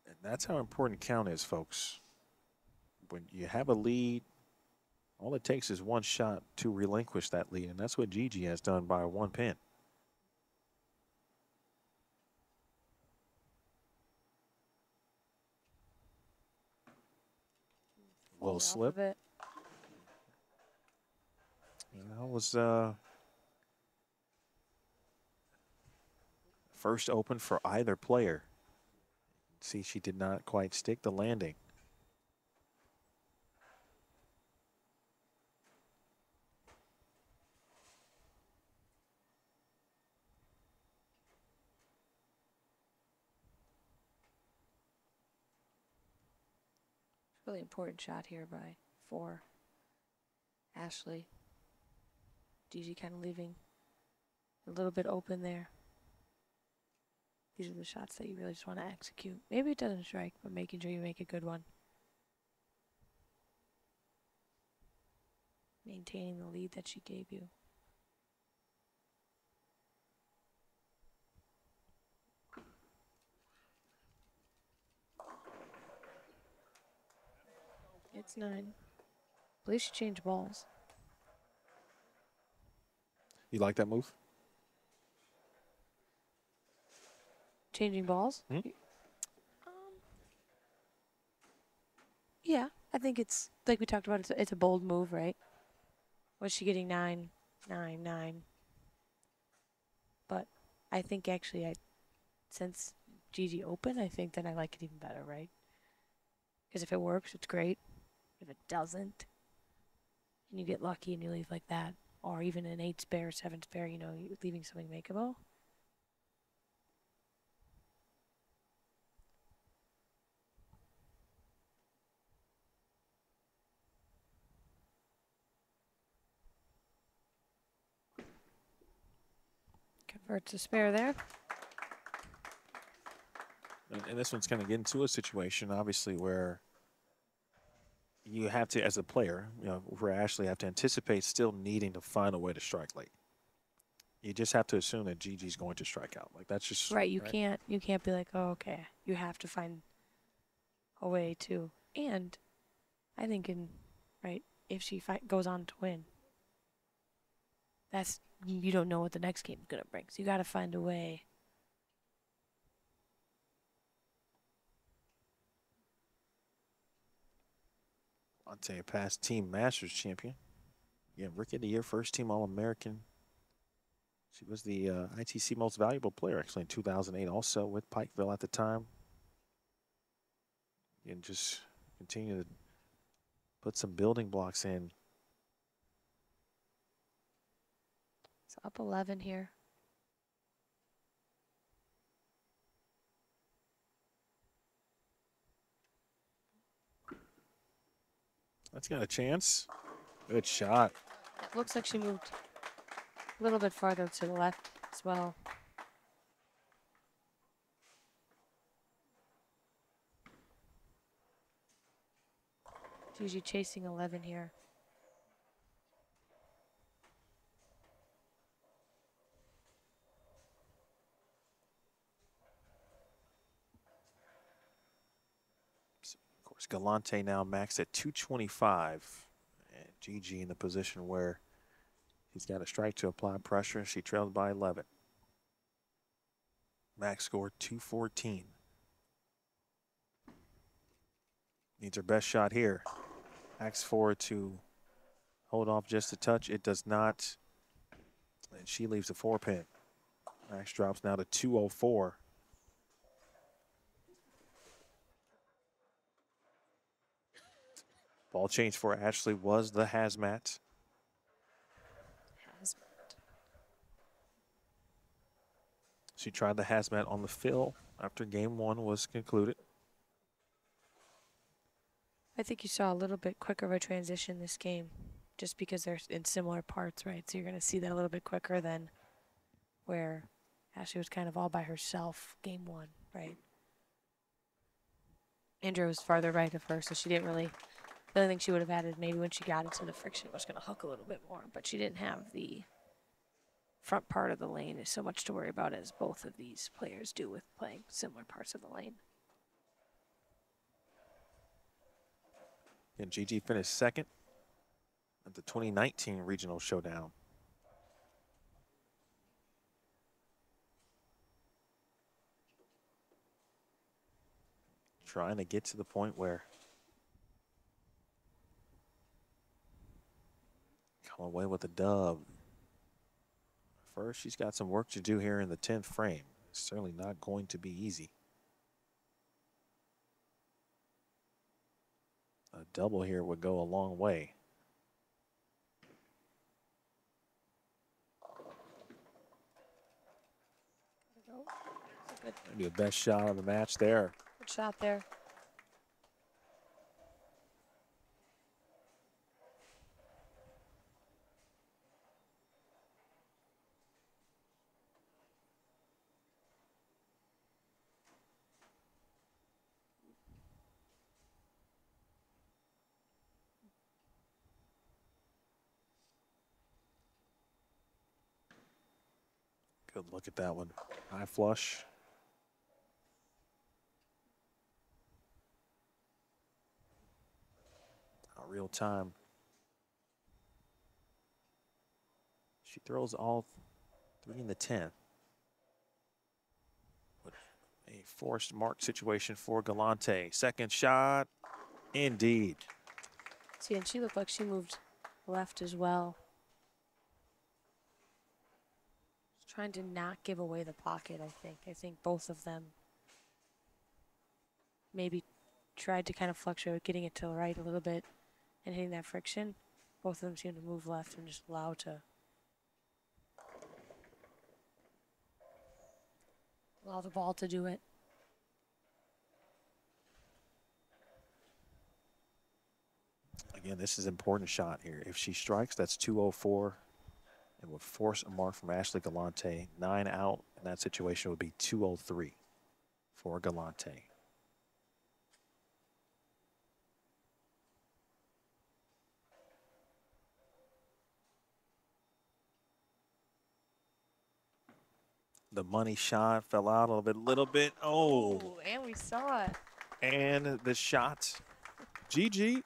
And that's how important count is, folks. When you have a lead, all it takes is one shot to relinquish that lead, and that's what Gigi has done by 1 pin. Little slip. Of it. And that was first open for either player. See, she did not quite stick the landing. Really important shot here by 4. Ashley. Gigi kind of leaving a little bit open there. These are the shots that you really just want to execute. Maybe it doesn't strike, but making sure you make a good one. Maintaining the lead that she gave you. It's 9. I believe she changed balls. You like that move? Changing balls? Hmm? Yeah, I think it's, like we talked about, it's a bold move, right? Was she getting 9, 9, 9? But I think actually, since Gigi opened, I think that I like it even better, right? Because if it works, it's great. If it doesn't, and you get lucky and you leave like that, or even an 8 spare, 7 spare, you know, you're leaving something makeable. Converts a spare there. And this one's kind of getting to a situation, obviously, where you have to, as a player, you know, for Ashley, have to anticipate still needing to find a way to strike late. You just have to assume that Gigi's going to strike out. Like that's just right. You can't be like, oh, okay. You have to find a way to. And I think if she goes on to win, that's, you don't know what the next game's gonna bring. So you got to find a way. Ante, a past Team Masters champion. Yeah, Rookie of the Year, first team All-American. She was the ITC Most Valuable Player, actually, in 2008, also with Pikeville at the time. And just continue to put some building blocks in. It's up 11 here. That's got a chance. Good shot. It looks like she moved a little bit farther to the left as well. Gigi chasing 11 here. Of course, Galante now maxed at 225. And Gigi in the position where he's got a strike to apply pressure. She trailed by 11. Max scored 214. Needs her best shot here. Max forward to hold off just a touch. It does not. And she leaves the 4-pin. Max drops now to 204. Ball change for Ashley was the hazmat. She tried the hazmat on the fill after game one was concluded. I think you saw a little bit quicker of a transition this game just because they're in similar parts, right? So you're going to see that a little bit quicker than where Ashley was kind of all by herself game one, right? Andrea was farther right of her, so she didn't really, the only thing she would have added maybe when she got into the friction was going to hook a little bit more, but she didn't have the front part of the lane is so much to worry about as both of these players do with playing similar parts of the lane. And Gigi finished second at the 2019 Regional Showdown. Trying to get to the point where come away with a dub. First, she's got some work to do here in the 10th frame. It's certainly not going to be easy. A double here would go a long way. Maybe the best shot of the match there. Good shot there. Good look at that one. High flush. Not real time. She throws all three in the 10th. With a forced mark situation for Galante. Second shot, indeed. See, and she looked like she moved left as well. Trying to not give away the pocket, I think. I think both of them maybe tried to kind of fluctuate with getting it to the right a little bit and hitting that friction. Both of them seem to move left and just allow the ball to do it. Again, this is an important shot here. If she strikes, that's 204. It would force a mark from Ashley Galante. 9 out in that situation would be 203 for Galante. The money shot fell out a little bit. Oh, And we saw it. and the shot. GG.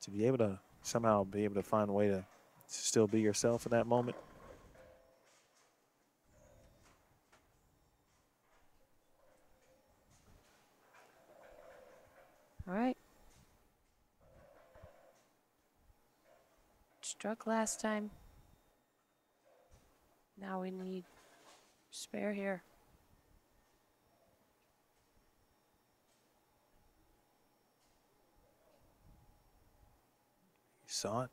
To be able to somehow be able to find a way to still be yourself in that moment. All right. Struck last time. Now we need spare here. You saw it.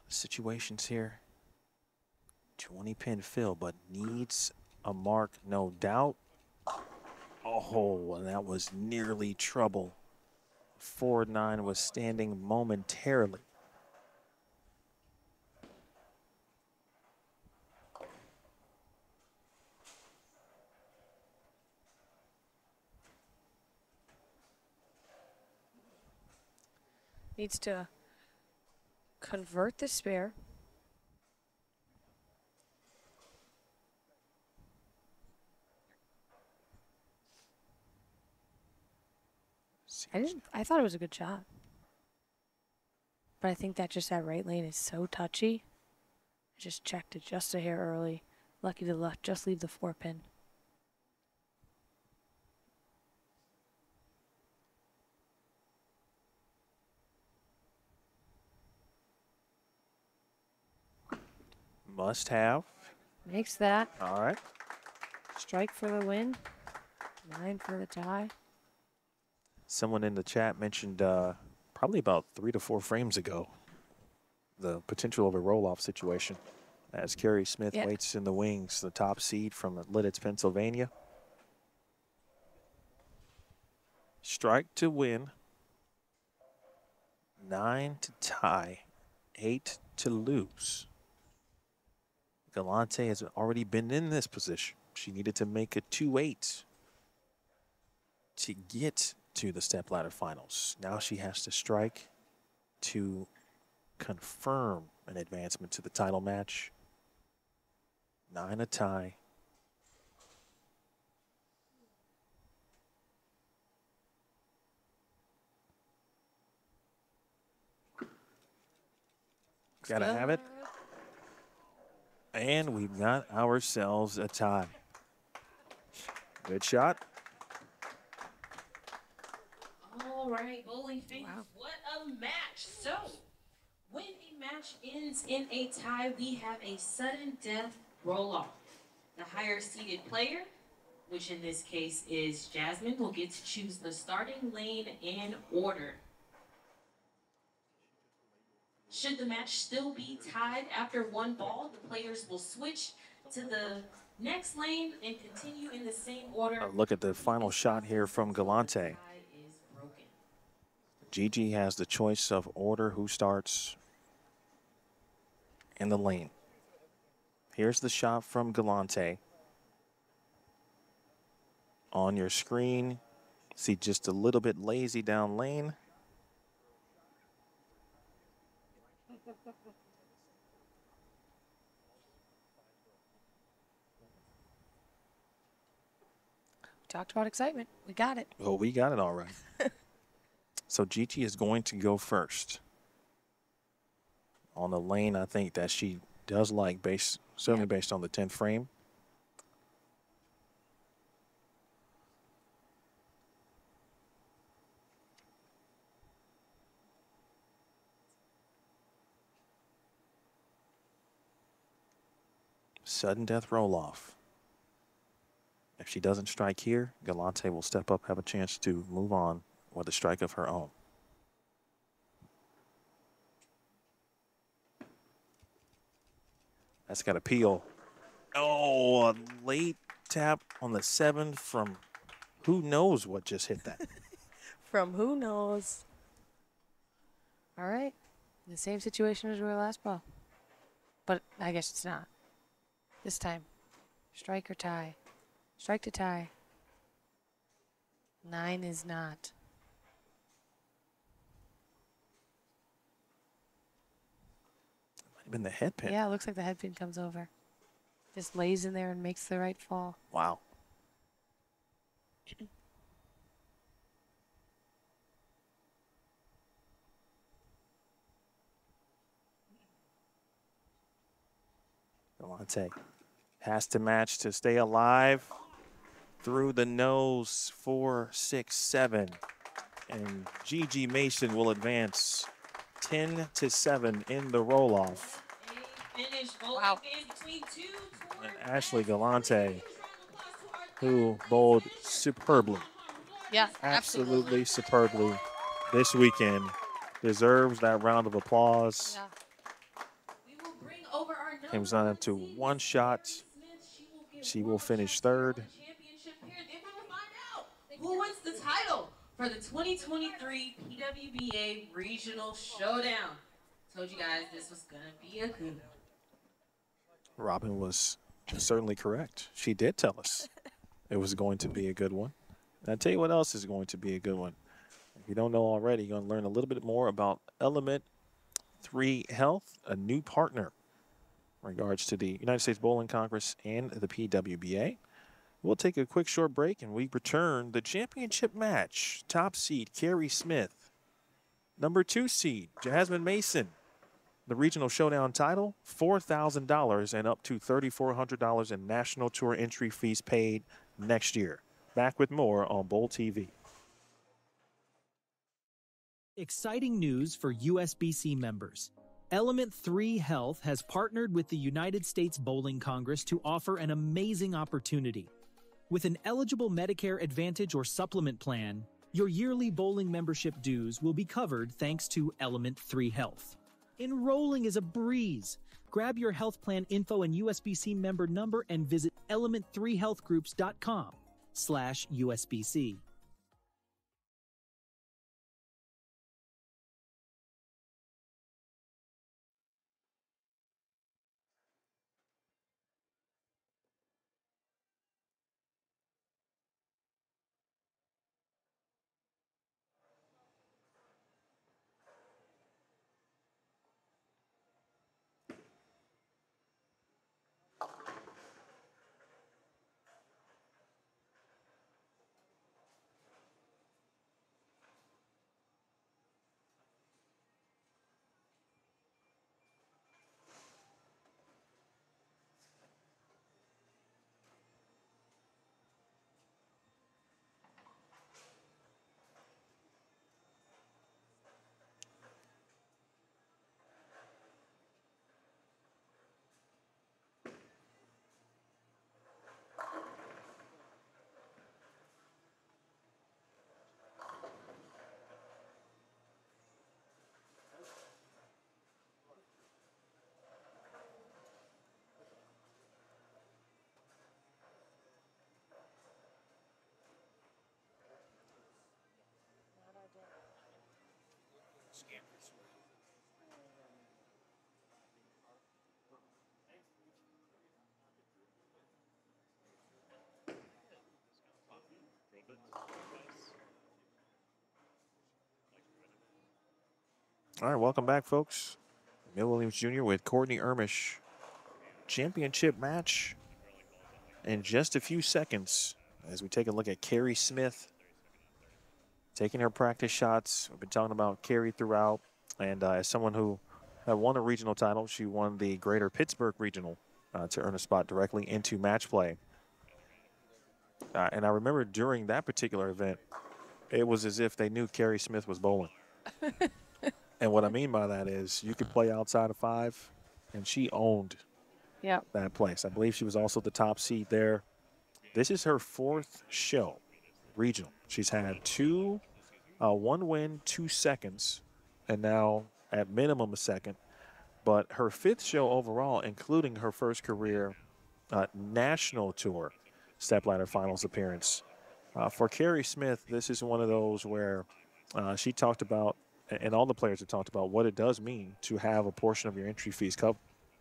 Situations here. 20 pin fill, but needs a mark, no doubt. Oh, and that was nearly trouble. 4-9 was standing momentarily. Needs to convert the spare. I thought it was a good shot. But I think that just that right lane is so touchy. I just checked it just a hair early. Lucky to just leave the 4-pin. Must have. Makes that. All right. Strike for the win. 9 for the tie. Someone in the chat mentioned probably about 3 to 4 frames ago the potential of a roll-off situation as Carrie Smith waits in the wings, the top seed from Lidditz, Pennsylvania. Strike to win. 9 to tie. 8 to lose. Galante has already been in this position. She needed to make a 2-8 to get to the stepladder finals. Now she has to strike to confirm an advancement to the title match. 9 a tie. Gotta have it. And we've got ourselves a tie. Good shot. All right, bowling fans, what a match. So, when a match ends in a tie, we have a sudden death roll-off. The higher seeded player, which in this case is Jasmine, will get to choose the starting lane and order. Should the match still be tied after one ball, the players will switch to the next lane and continue in the same order. Look at the final shot here from Galante. Gigi has the choice of order, who starts in the lane. Here's the shot from Galante. On your screen, see just a little bit lazy down lane. Talked about excitement. We got it. Oh, we got it all right. So Gigi is going to go first. On the lane, I think that she does like, certainly based on the 10th frame. Sudden death roll-off. If she doesn't strike here, Galante will step up, have a chance to move on with a strike of her own. That's got a peel. Oh, a late tap on the 7 from who knows what just hit that. From who knows. All right. The same situation as we were last ball. But I guess it's not. This time, strike or tie. Strike to tie. 9 is not. Might have been the head pin. Yeah, it looks like the head pin comes over. Just lays in there and makes the right fall. Wow. Galante has to match to stay alive. Through the nose, 4, 6, 7. And Gigi Mason will advance 10 to 7 in the roll-off. Wow. And Ashley Galante, who bowled superbly. Yeah, Absolutely superbly this weekend, deserves that round of applause. Yeah. Comes down to one shot. She will finish third. Who wins the title for the 2023 PWBA Regional Showdown? Told you guys this was going to be a good one. Robin was certainly correct. She did tell us it was going to be a good one. And I'll tell you what else is going to be a good one. If you don't know already, you're going to learn a little bit more about Element 3 Health, a new partner in regards to the United States Bowling Congress and the PWBA. We'll take a quick short break and we return the championship match. Top seed, Carrie Smith. Number 2 seed, Jasmine Mason. The regional showdown title, $4,000 and up to $3,400 in national tour entry fees paid next year. Back with more on Bowl TV. Exciting news for USBC members. Element 3 Health has partnered with the United States Bowling Congress to offer an amazing opportunity. With an eligible Medicare Advantage or supplement plan, your yearly bowling membership dues will be covered thanks to Element 3 Health. Enrolling is a breeze. Grab your health plan info and USBC member number and visit element3healthgroups.com/USBC. All right, welcome back, folks. Mill Williams Jr. with Courtney Ermish. Championship match in just a few seconds as we take a look at Carrie Smith taking her practice shots. We've been talking about Carrie throughout, and as someone who had won a regional title, she won the Greater Pittsburgh Regional to earn a spot directly into match play. And I remember during that particular event, it was as if they knew Carrie Smith was bowling. And what I mean by that is you could play outside of 5, and she owned that place. I believe she was also the top seed there. This is her 4th show, regional. She's had 1 win, 2 seconds, and now at minimum a second. But her 5th show overall, including her first career national tour stepladder finals appearance. For Carrie Smith, this is one of those where she talked about, and all the players have talked about, what it does mean to have a portion of your entry fees covered.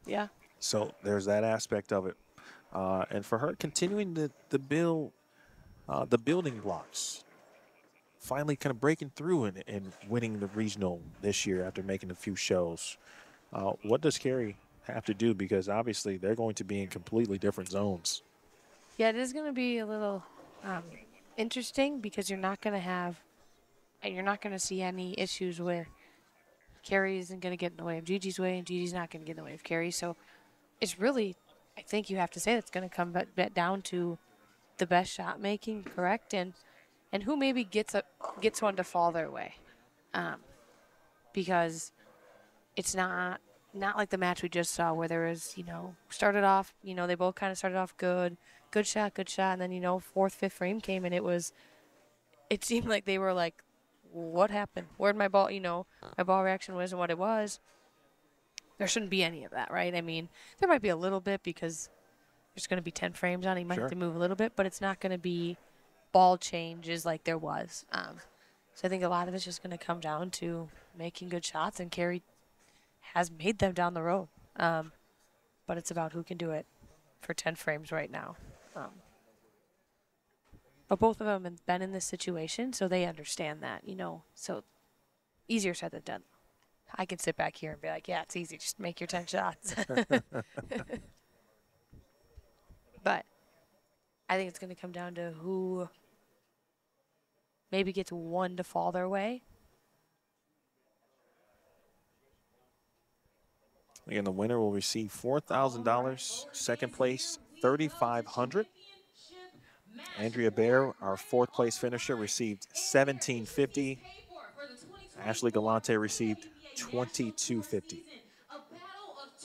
Yeah. So there's that aspect of it. And for her, continuing to build the building blocks, finally kind of breaking through and winning the regional this year after making a few shows. What does Carrie have to do? Because obviously they're going to be in completely different zones. Yeah, it is going to be a little interesting because you're not going to see any issues where Carrie isn't going to get in the way of Gigi's way and Gigi's not going to get in the way of Carrie. So it's really, I think you have to say it's going to come down to the best shot making, correct? And who maybe gets one to fall their way. Because it's not like the match we just saw where there was, started off, they both kind of started off good shot, and then, 4th, 5th frame came and it seemed like they were like, what happened? Where'd my ball, my ball reaction wasn't what it was. There shouldn't be any of that, right? I mean, there might be a little bit because there's going to be 10 frames on it. You might have to move a little bit, but it's not going to be ball changes like there was. So I think a lot of it's just going to come down to making good shots, and Carrie has made them down the road. But it's about who can do it for 10 frames right now. But both of them have been in this situation, so they understand that, So easier said than done. I can sit back here and be like, yeah, it's easy. Just make your 10 shots. But I think it's going to come down to who maybe gets one to fall their way. Again, the winner will receive $4,000. Second place, $3,500. Andrea Bear, our 4th place finisher, received $1,750. Ashley Galante received $2,250.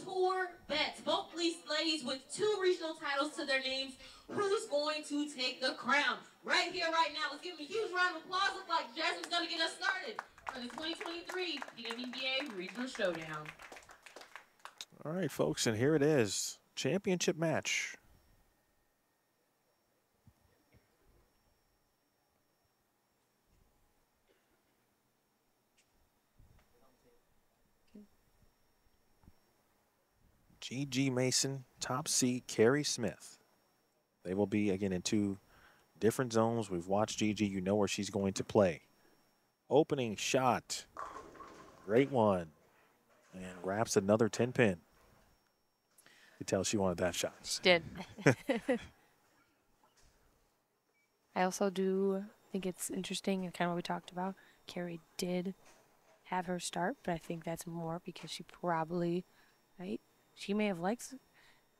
tour bets. Both these ladies with 2 regional titles to their names. Who's going to take the crown? Right here, right now. Let's give them a huge round of applause. Looks like Jasmine's going to get us started for the 2023 PWBA Regional Showdown. All right, folks, and here it is. Championship match. Gigi Mason, top seed, Carrie Smith. They will be, again, in 2 different zones. We've watched Gigi. You know where she's going to play. Opening shot. Great one. And wraps another 10-pin. You could tell she wanted that shot. She did. I also do think it's interesting and kind of what we talked about. Carrie did have her start, but I think that's more because she probably, right? She may have liked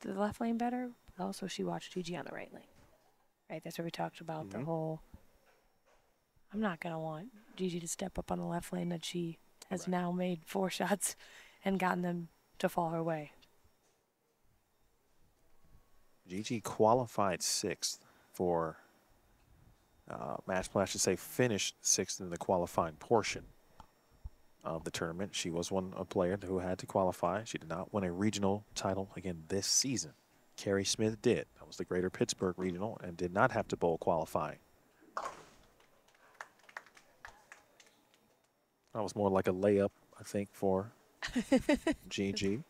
the left lane better, but also she watched Gigi on the right lane. Right? That's what we talked about, the whole, I'm not going to want Gigi to step up on the left lane that she has now made 4 shots and gotten them to fall her way. Gigi qualified 6th for match play. I should say finished 6th in the qualifying portion of the tournament. She was a player who had to qualify. She did not win a regional title again this season. Carrie Smith did. That was the Greater Pittsburgh Regional and did not have to bowl qualifying. That was more like a layup, I think, for Gigi.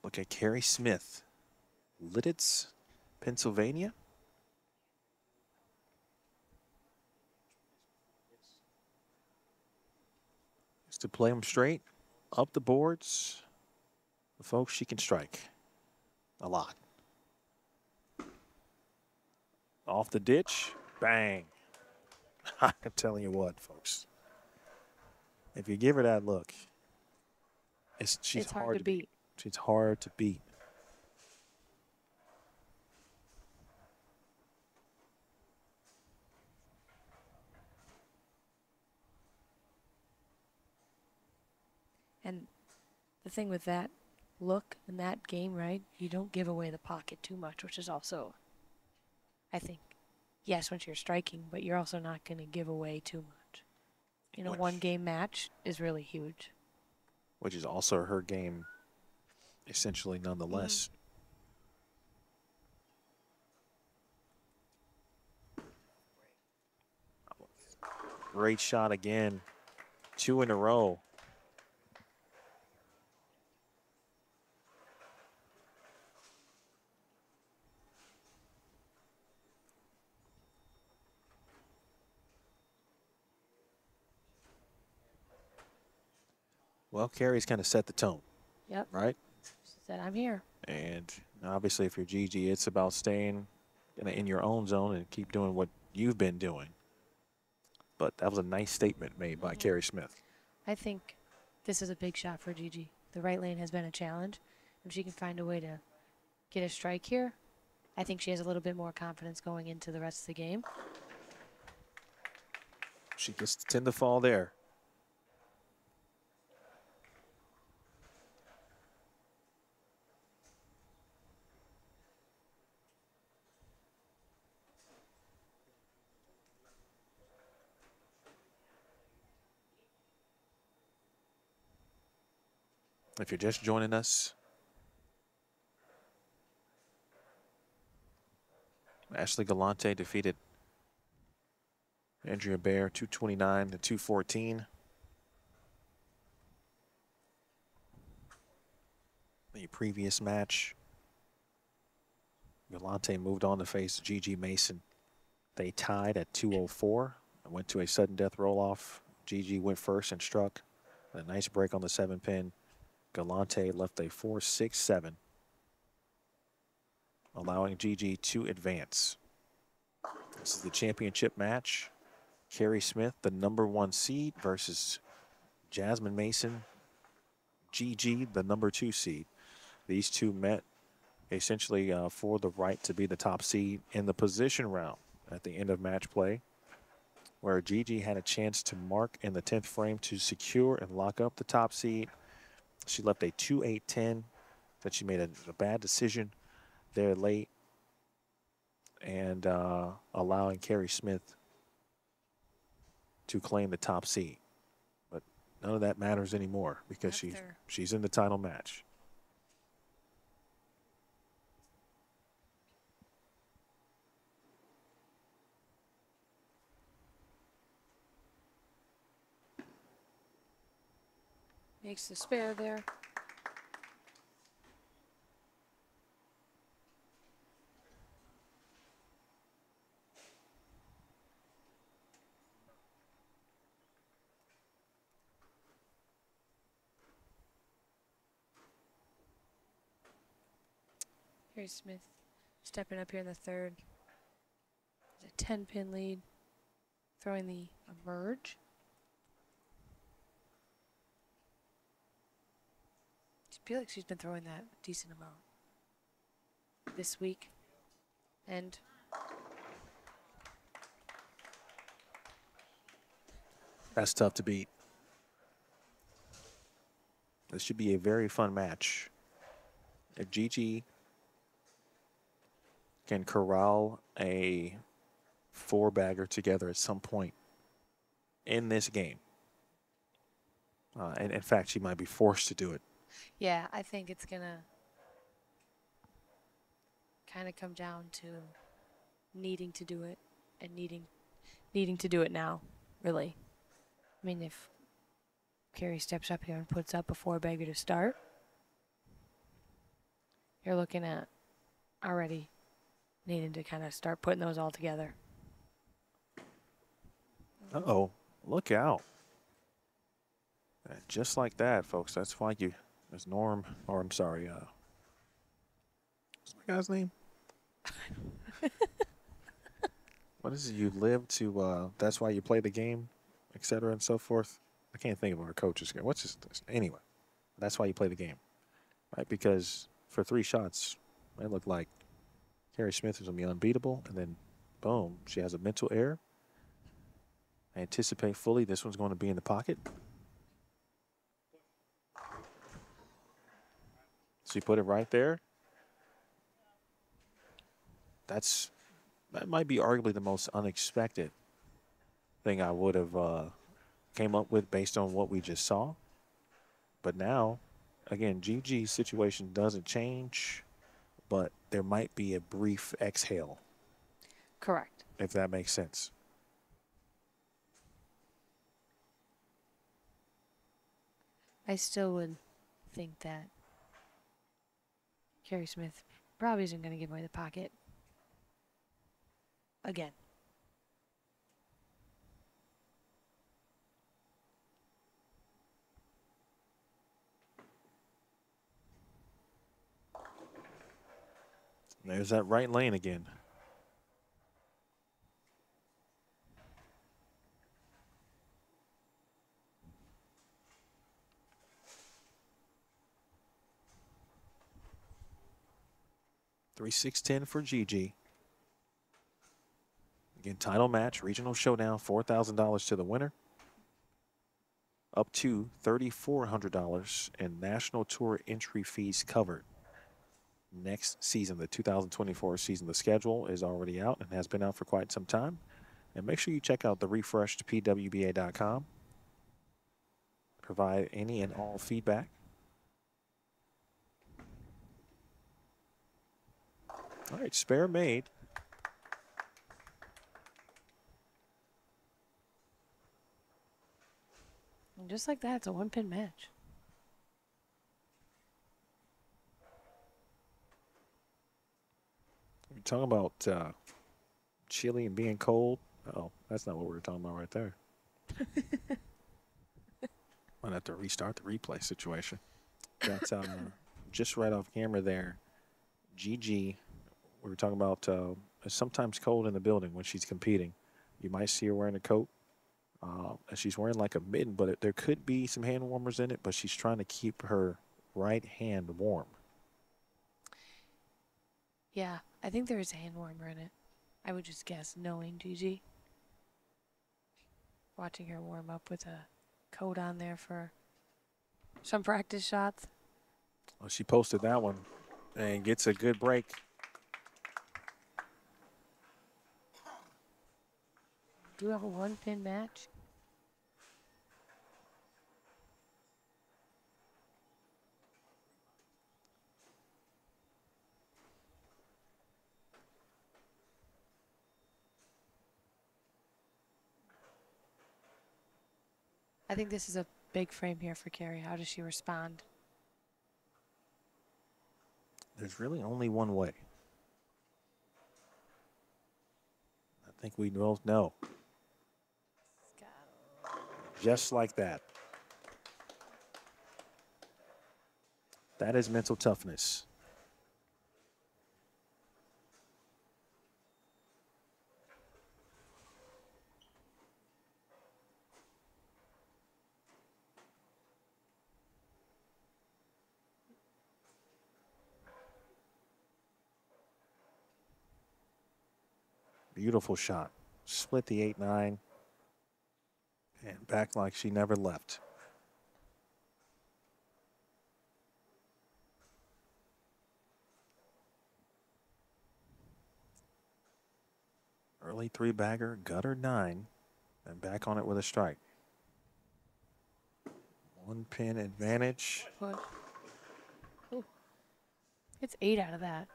Look at Carrie Smith. Lititz, Pennsylvania. Just to play them straight, up the boards. Folks, she can strike a lot. Off the ditch, bang. I'm telling you what, folks. If you give her that look, she's it's hard to beat. She's hard to beat. And the thing with that look in that game, right, you don't give away the pocket too much, which is also, I think, yes, once you're striking, but you're also not going to give away too much. You know, 1-game match is really huge. Which is also her game, essentially, nonetheless. Great shot again. 2 in a row. Well, Carrie's kind of set the tone. Yep. Right? She said, I'm here. And obviously, if you're Gigi, it's about staying in your own zone and keep doing what you've been doing. But that was a nice statement made by Carrie Smith. I think this is a big shot for Gigi. The right lane has been a challenge. If she can find a way to get a strike here, I think she has a little bit more confidence going into the rest of the game. She gets to tend to fall there. If you're just joining us, Ashley Galante defeated Andrea Baer 229 to 214. The previous match, Galante moved on to face Gigi Mason. They tied at 204 and went to a sudden death roll-off. Gigi went first and struck. A nice break on the 7-pin. Galante left a 4-6-7, allowing Gigi to advance. This is the championship match. Carrie Smith, the #1 seed, versus Jasmine Mason, Gigi, the #2 seed. These two met essentially for the right to be the top seed in the position round. at the end of match play, where Gigi had a chance to mark in the 10th frame to secure and lock up the top seed. She left a 2-8-10, that she made a bad decision there late, and allowing Carrie Smith to claim the top seed. But none of that matters anymore because she's in the title match. Makes the spare there. Carrie Smith stepping up here in the third. It's a 10-pin lead. Throwing the emerge. I feel like she's been throwing that a decent amount this week. And that's tough to beat. This should be a very fun match. If Gigi can corral a 4-bagger together at some point in this game, and in fact, she might be forced to do it. yeah, I think it's going to kind of come down to needing to do it and needing to do it now, really. I mean, if Carrie steps up here and puts up a 4-bagger to start, you're looking at already needing to kind of start putting those all together. Uh-oh, look out. And just like that, folks, that's why you, as Norm, or I'm sorry, what's my guy's name? What is it? You live to, that's why you play the game, et cetera, and so forth. I can't think of our coaches here. What's his, anyway, that's why you play the game, right? Because for 3 shots, it looked like Carrie Smith is going to be unbeatable, and then, boom, she has a mental error. I anticipate fully this one's going to be in the pocket. So you put it right there. That might be arguably the most unexpected thing I would have came up with based on what we just saw. But now, again, Gigi's situation doesn't change, but there might be a brief exhale. Correct. If that makes sense. I still would think that Carrie Smith probably isn't going to give away the pocket again. There's that right lane again. $3-6-10 for Gigi. Again, title match, regional showdown, $4,000 to the winner. Up to $3,400 in national tour entry fees covered. Next season, the 2024 season, the schedule is already out and has been out for quite some time. And make sure you check out the refreshed pwba.com. Provide any and all feedback. All right, spare made. And just like that, it's a 1-pin match. We're talking about chilly and being cold. Oh, that's not what we were talking about right there. Might have to restart the replay situation. That's just right off camera there. Gigi, we were talking about it's sometimes cold in the building when she's competing. You might see her wearing a coat. And she's wearing like a mitten, but there could be some hand warmers in it, but she's trying to keep her right hand warm. Yeah, I think there is a hand warmer in it. I would just guess knowing Gigi. Watching her warm up with a coat on there for some practice shots. Well, she posted that one and gets a good break. Do we have a 1-pin match? I think this is a big frame here for Carrie. How does she respond? There's really only one way. I think we both know. Just like that. That is mental toughness. Beautiful shot. Split the 8-9 and back like she never left. Early 3-bagger, gutter 9, and back on it with a strike. 1-pin advantage. What? Ooh. It's 8 out of that.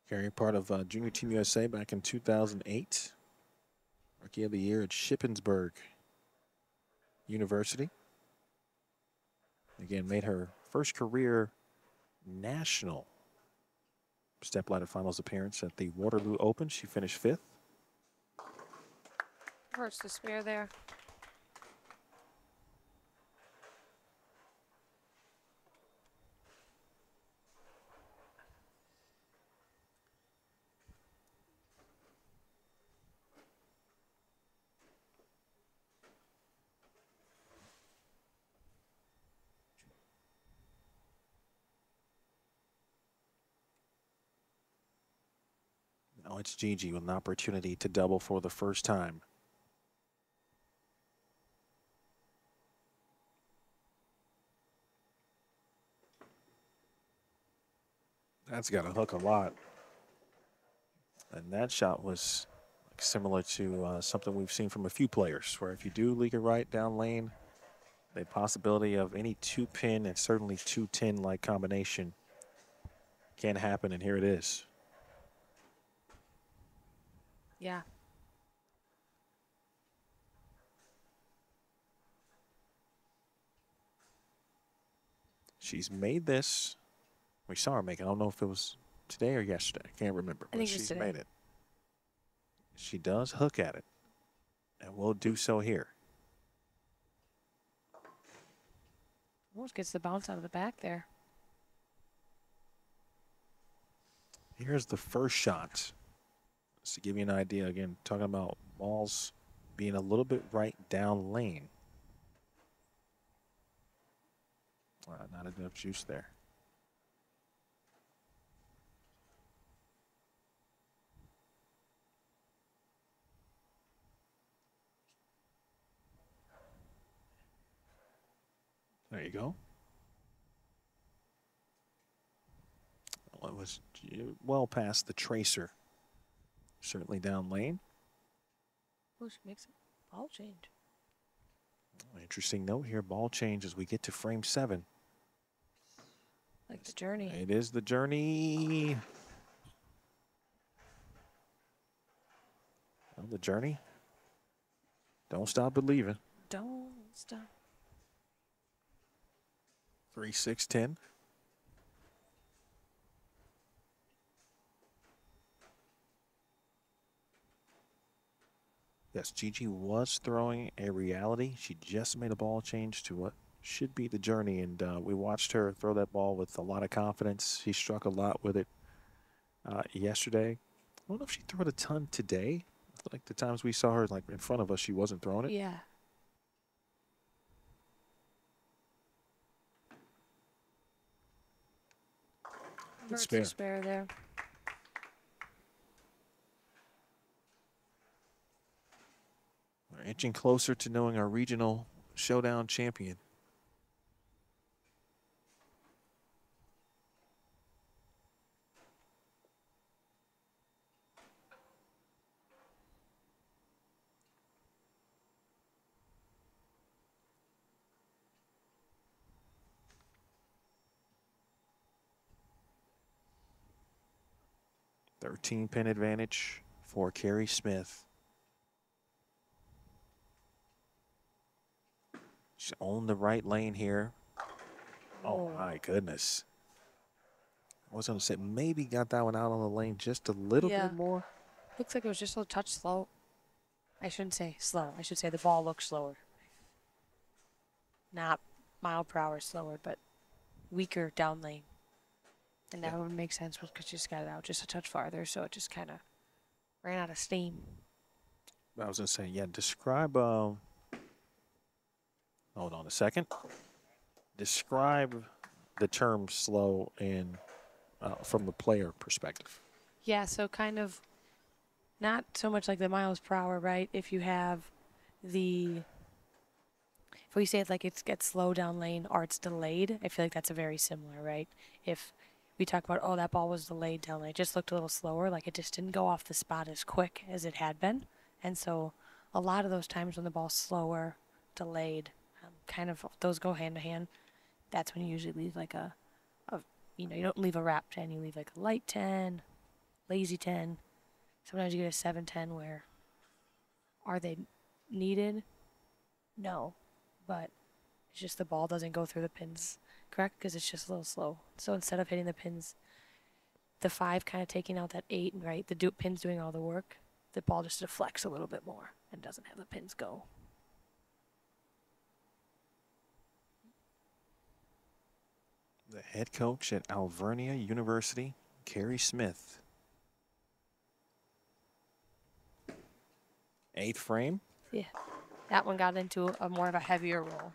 Carrie, part of Junior Team USA back in 2008. Rookie of the Year at Shippensburg University. Again, made her first career national stepladder finals appearance at the Waterloo Open. She finished 5th. Hurts the spare there. Now it's Gigi with an opportunity to double for the first time. That's got to hook a lot. And that shot was similar to something we've seen from a few players, where if you do leak it right down lane, the possibility of any 2-pin and certainly 2-10-like combination can happen, and here it is. Yeah. She's made this. We saw her make it. I don't know if it was today or yesterday. I can't remember. I think but it was she's today. made it. She does hook at it, and will do so here. Almost gets the bounce out of the back there. Here's the first shot. Just to give you an idea, again, talking about balls being a little bit right down lane. Not enough juice there. There you go. Well, it was well past the tracer. Certainly down lane. Oh, she makes a ball change. Interesting note here. Ball change as we get to frame 7. Like the journey. It is the journey. Well, the journey. Don't stop believing. Don't stop. 3-6-10. Yes, Gigi was throwing a reality. She just made a ball change to what should be the journey, and we watched her throw that ball with a lot of confidence. She struck a lot with it yesterday. I don't know if she threw it a ton today. Like the times we saw her like in front of us, she wasn't throwing it. Yeah. Good Hurts spare. the spare there. We're inching closer to knowing our regional showdown champion. Thirteen-pin advantage for Carrie Smith. She's on the right lane here. Oh, my goodness. I was going to say maybe got that one out on the lane just a little bit more. Looks like it was just a touch slow. I shouldn't say slow. I should say the ball looked slower. Not mile per hour slower, but weaker down lane. And that would make sense because she just got it out just a touch farther, so it just kind of ran out of steam. I was going to say, yeah, describe. Hold on a second. Describe the term slow and from the player perspective. Yeah, so kind of not so much like the miles per hour, right? If you have if we say it like it gets slow down lane or it's delayed, I feel like that's a very similar, right? If we talk about, oh, that ball was delayed down lane, it just looked a little slower, like it just didn't go off the spot as quick as it had been. And so a lot of those times when the ball's slower, delayed, kind of those go hand to hand. That's when you usually leave like you don't leave a wrap 10, you leave like a light 10, lazy 10. Sometimes you get a 7-10 where are they needed? No, but it's just the ball doesn't go through the pins, correct? Because it's just a little slow. So instead of hitting the pins, the 5 kind of taking out that 8, right? The pins doing all the work, the ball just deflects a little bit more and doesn't have the pins go. The head coach at Alvernia University, Carrie Smith. 8th frame. Yeah, that one got into a more of a heavier roll.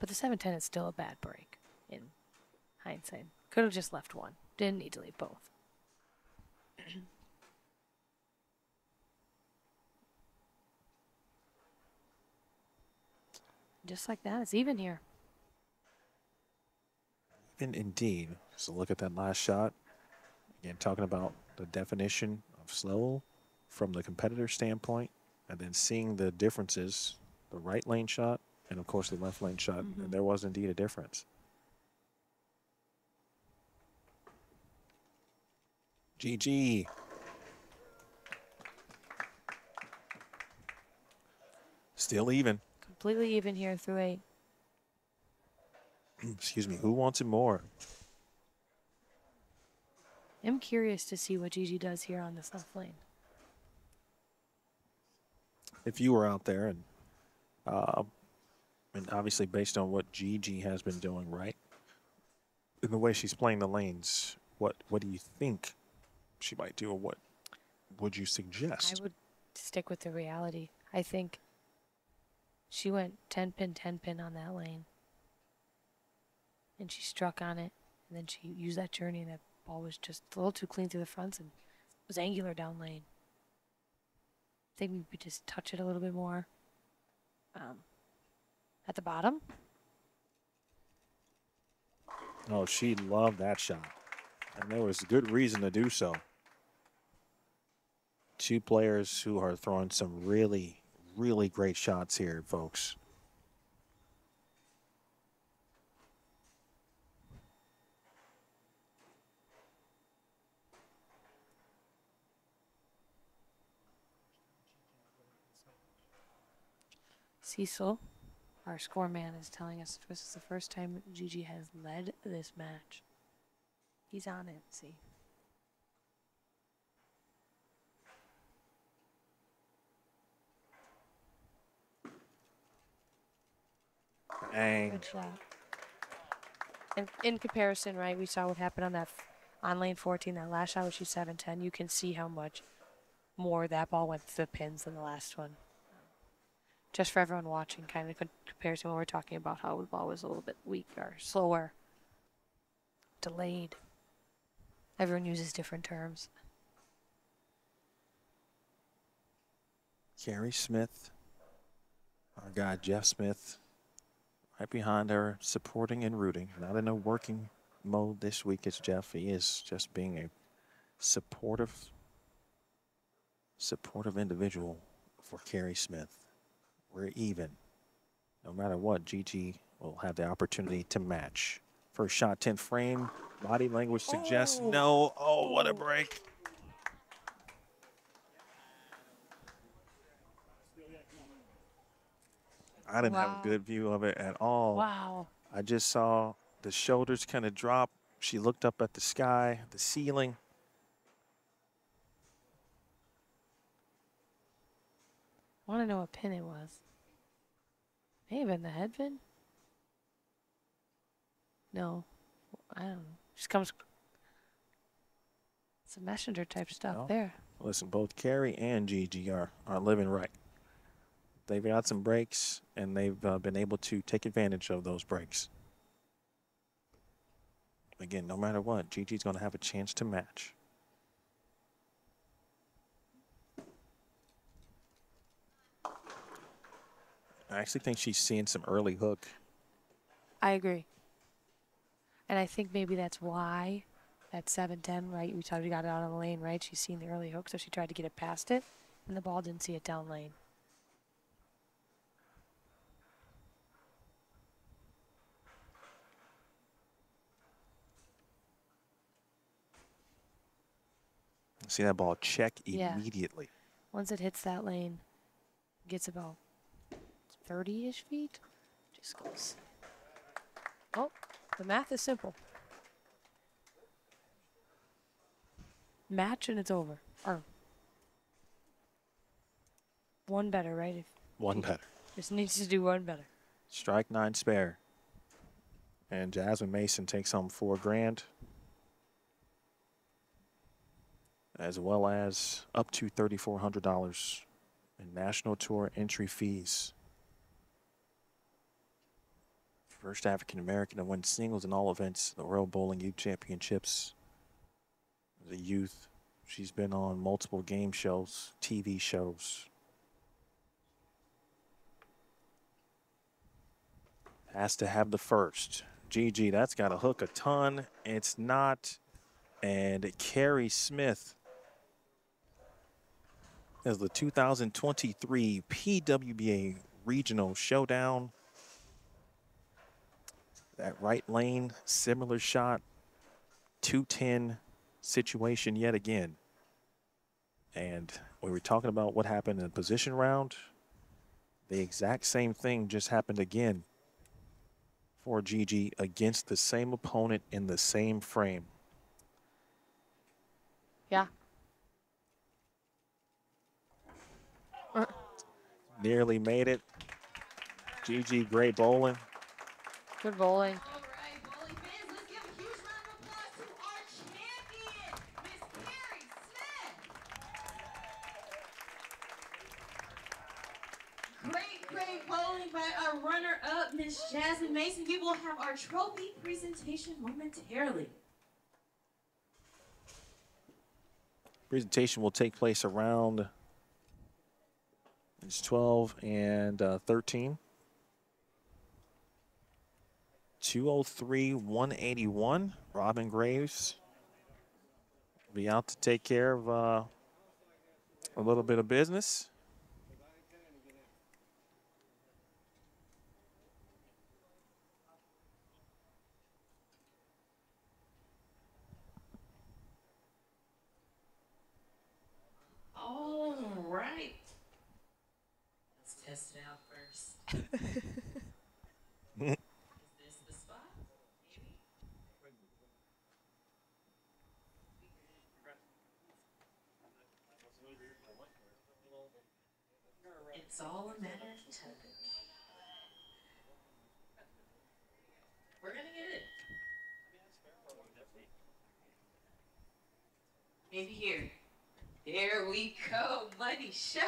But the 7-10 is still a bad break in hindsight. Could have just left one. Didn't need to leave both. Just like that, it's even here. Even indeed. So look at that last shot. Again, talking about the definition of slow from the competitor standpoint, and then seeing the differences, the right lane shot and of course the left lane shot, and there was indeed a difference. GG. Still even. Completely even here through 8. Excuse me. Who wants it more? I'm curious to see what Gigi does here on this left lane. If you were out there and obviously based on what Gigi has been doing, right? In the way she's playing the lanes, what do you think she might do, or what would you suggest? I would stick with the reality. I think she went 10-pin, 10-pin on that lane. And she struck on it. And then she used that journey, and that ball was just a little too clean through the fronts and was angular down lane. I think maybe just touch it a little bit more. At the bottom. Oh, she loved that shot. And there was good reason to do so. Two players who are throwing some really, really great shots here, folks. Cecil, our score man, is telling us this is the first time Gigi has led this match. He's on it, see. Dang. Good shot. And in comparison, right, we saw what happened on that on lane 14, that last shot, which is 7-10. You can see how much more that ball went to the pins than the last one. Just for everyone watching, kind of comparison when we're talking about how the ball was a little bit weaker, slower, delayed. Everyone uses different terms. Carrie Smith, our guy Jeff Smith, right behind her, supporting and rooting. Not in a working mode this week as Jeff. He is just being a supportive individual for Carrie Smith. We're even. No matter what, Gigi will have the opportunity to match. First shot, 10th frame. Body language suggests no. Oh, what a break. I didn't have a good view of it at all. Wow. I just saw the shoulders kind of drop. She looked up at the sky, the ceiling. I want to know what pin it was. May have been the head pin? No. I don't know. Just comes. It's a messenger type stuff Well, there. Listen, both Carrie and Gigi are living right. They've got some breaks, and they've been able to take advantage of those breaks. Again, no matter what, Gigi's going to have a chance to match. I actually think she's seeing some early hook. I agree. And I think maybe that's why at 7-10, right? We thought we got it out on the lane, right? She's seen the early hook, so she tried to get it past it, and the ball didn't see it down lane. See that ball check Yeah. immediately. Once it hits that lane, it gets about 30-ish feet. Just goes. Oh, the math is simple. Match and it's over. Or one better, right? If One better. just needs to do one better. Strike 9 spare. And Jasmine Mason takes home $4,000. As well as up to $3,400 in National Tour entry fees. First African American to win singles in all events, the Royal Bowling Youth Championships. As a youth, she's been on multiple game shows, TV shows. Has to have the first. Gigi, that's got to hook a ton. It's not. And Carrie Smith as the 2023 PWBA Regional Showdown. That right lane, similar shot, 210 situation yet again. And we were talking about what happened in the position round. The exact same thing just happened again for Gigi against the same opponent in the same frame. Yeah. Nearly made it. Gigi, great bowling. Good bowling. All right, bowling fans, let's give a huge round of applause to our champion, Miss Carrie Smith. Great bowling by our runner-up, Miss Jasmine Mason. We will have our trophy presentation momentarily. Presentation will take place around 12 and 13. 203, 181. Robin Graves will be out to take care of a little bit of business. All right. Let's test it out first. Is this the spot? Maybe. It's all a matter of time. Maybe here. There we go. Money shot.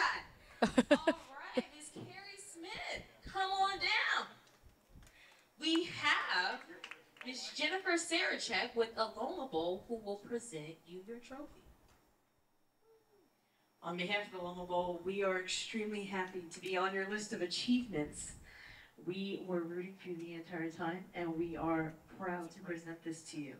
All right, Miss Carrie Smith, come on down. We have Miss Jennifer Sarachek with Aloma Bowl, who will present you your trophy. On behalf of Aloma Bowl, we are extremely happy to be on your list of achievements. We were rooting for you the entire time, and we are proud to present this to you.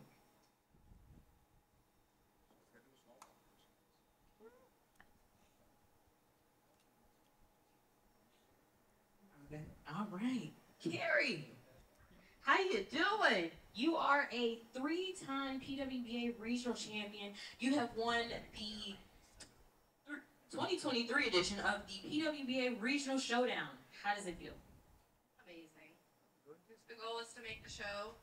All right, Carrie, how you doing? You are a 3-time PWBA regional champion. You have won the 2023 edition of the PWBA Regional Showdown. How does it feel? Amazing. The goal is to make the show,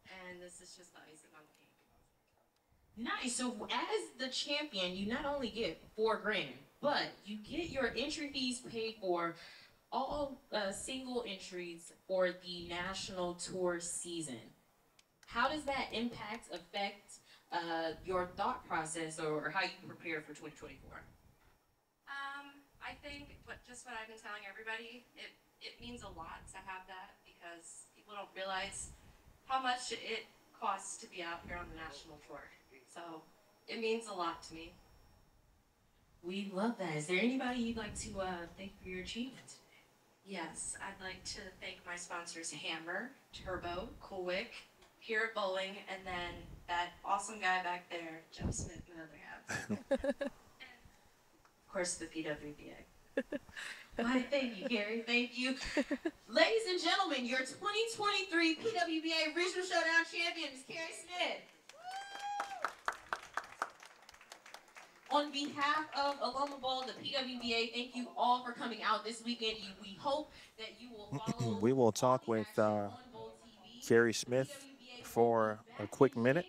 and this is just the icing on the cake. Nice. So as the champion, you not only get $4 grand, but you get your entry fees paid for, all single entries for the national tour season. How does that affect your thought process or how you prepare for 2024? I think just what I've been telling everybody, it means a lot to have that because people don't realize how much it costs to be out here on the national tour. So it means a lot to me. We love that. Is there anybody you'd like to thank for your achievement? Yes, I'd like to thank my sponsors Hammer, Turbo, Cool Wick, here at Bowling, and then that awesome guy back there, Jeff Smith, in the other half. Of course, the PWBA. Why, thank you, Gary. Thank you. Ladies and gentlemen, your 2023 PWBA Regional Showdown champion is Carrie Smith. On behalf of Aloma Bowl, the PWBA, thank you all for coming out this weekend. We hope that you will follow. We will talk with Carrie Smith for a quick minute.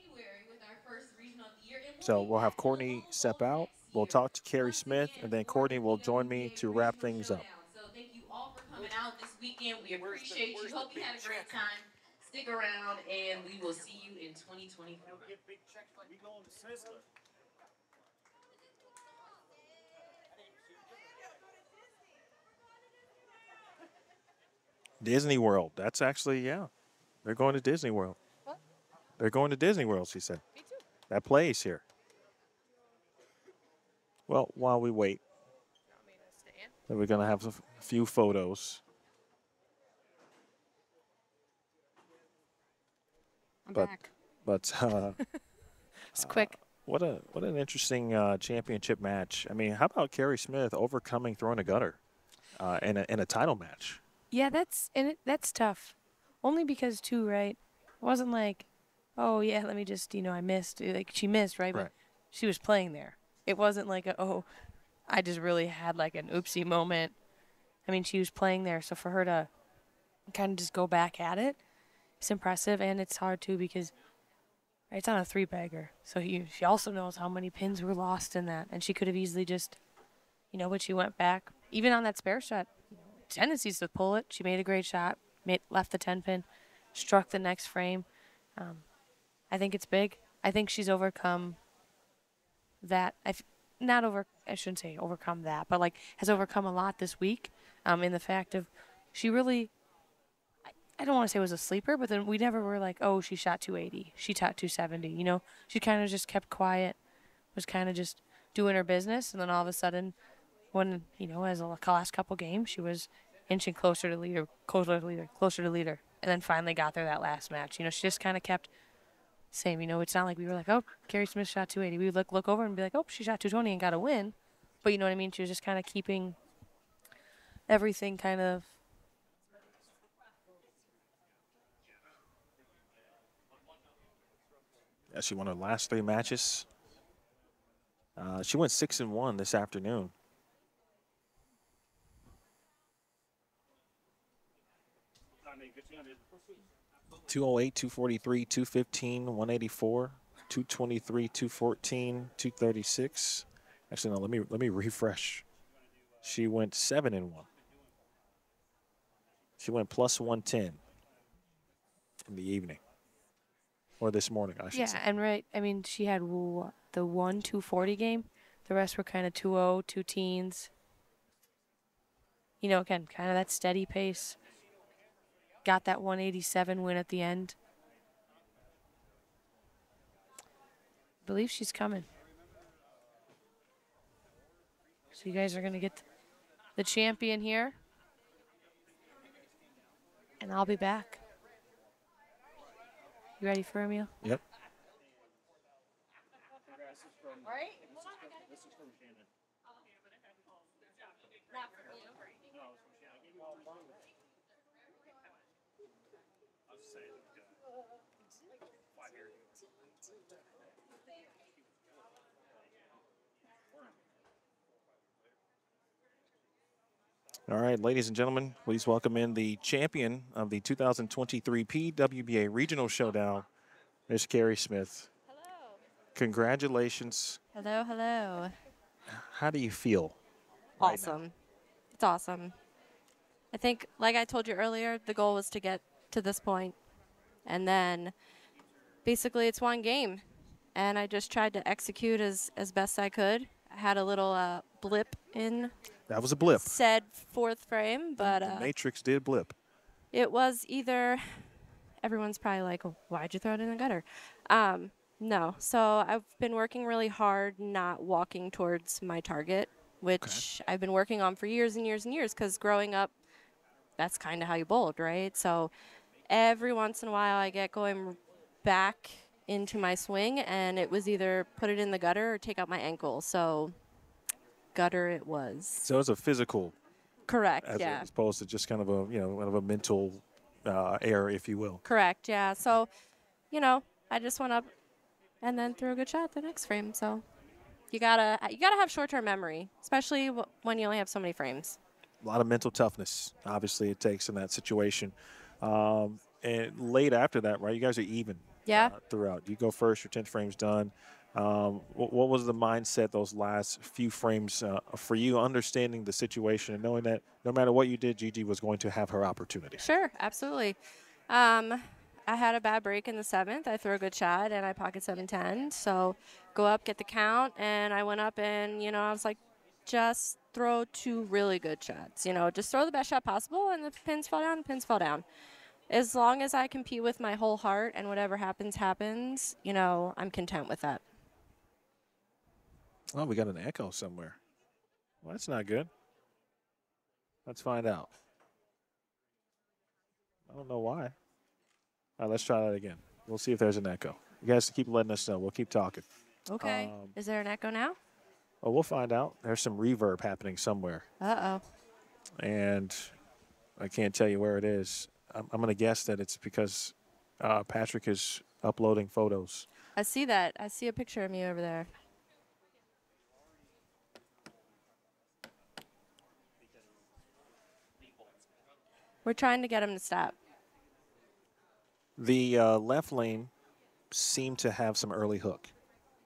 So we'll have Courtney step out. We'll talk to Carrie Smith, and then Courtney will join me to wrap things up. So thank you all for coming out this weekend. We appreciate you. Hope you had a great time. Stick around, and we will see you in 2024. Disney World. That's actually, yeah. They're going to Disney World. What? They're going to Disney World, she said. Me too. That plays here. Well, while we wait, then we're going to have a few photos. I'm back. But It's quick. what an interesting championship match. I mean, how about Carrie Smith overcoming throwing a gutter in a title match? Yeah, that's tough. Only because too, right? It wasn't like, oh yeah, let me just, I missed. Like she missed, right? Right. But she was playing there. It wasn't like I just really had like an oopsie moment. I mean, she was playing there, so for her to kind of just go back at it, it's impressive, and it's hard too because it's on a 3-bagger. So she also knows how many pins were lost in that, and she could have easily just, but she went back. Even on that spare shot, tendencies to pull it. She made a great shot, left the 10-pin, struck the next frame. I think it's big. I think she's overcome that. I shouldn't say overcome that, but like has overcome a lot this week in the fact of she really, I don't want to say it was a sleeper, but then we never were like, oh, she shot 280, she shot 270. She kind of just kept quiet, was kind of just doing her business, and then all of a sudden, when as the last couple games, she was inching closer to leader, and then finally got there that last match. She just kind of kept same. It's not like we were like, oh, Carrie Smith shot 280. We would look over and be like, oh, she shot 220 and got a win. But you know what I mean? She was just kind of keeping everything kind of. Yeah, she won her last 3 matches. She went 6-1 this afternoon. .208, 243, 215, 184, 223, 214, 236. Actually, no. Let me refresh. She went 7-1. She went plus 110 in the evening. or this morning, I should Yeah, say. and I mean, she had the 240 game. The rest were kind of 2-0, two teens. You know, again, kind of that steady pace. Got that 187 win at the end. Believe she's coming. So you guys are going to get the champion here. And I'll be back. You ready for Emil? Yep. All right, ladies and gentlemen, please welcome in the champion of the 2023 PWBA Regional Showdown, Miss Carrie Smith. Hello. Congratulations. Hello, hello. How do you feel? right now? Awesome. It's awesome. I think, like I told you earlier, the goal was to get to this point. And then basically it's one game. And I just tried to execute as best I could. I had a little blip in That was a blip. said fourth frame, but The Matrix did blip. it was either, everyone's probably like, oh, why'd you throw it in the gutter? No. So I've been working really hard not walking towards my target, which I've been working on for years and years and years because growing up, that's kind of how you bowled, right? So every once in a while I get going back into my swing, and it was either put it in the gutter or take out my ankle. So gutter it was. So it was a physical, Correct, as yeah. opposed to just kind of a, kind of a mental error, if you will. Correct, yeah. So, I just went up and then threw a good shot the next frame. So you gotta have short-term memory, especially when you only have so many frames. A lot of mental toughness, obviously, it takes in that situation. And late after that, right, you guys are even Yeah. throughout. You go first, your 10th frame's done. What was the mindset those last few frames for you, understanding the situation and knowing that no matter what you did, Gigi was going to have her opportunity? Sure, absolutely. I had a bad break in the 7th. I threw a good shot, and I pocket 7-10. So go up, get the count, and I went up and, I was like, just throw 2 really good shots. Just throw the best shot possible, and the pins fall down, As long as I compete with my whole heart and whatever happens, happens, I'm content with that. Oh, we got an echo somewhere. Well, that's not good. Let's find out. I don't know why. All right, let's try that again. We'll see if there's an echo. You guys keep letting us know. We'll keep talking. Okay. Is there an echo now? Oh, we'll find out. There's some reverb happening somewhere, Uh-oh. and I can't tell you where it is. I'm going to guess that it's because Patrick is uploading photos. I see that. I see a picture of me over there. We're trying to get him to stop. The left lane seemed to have some early hook.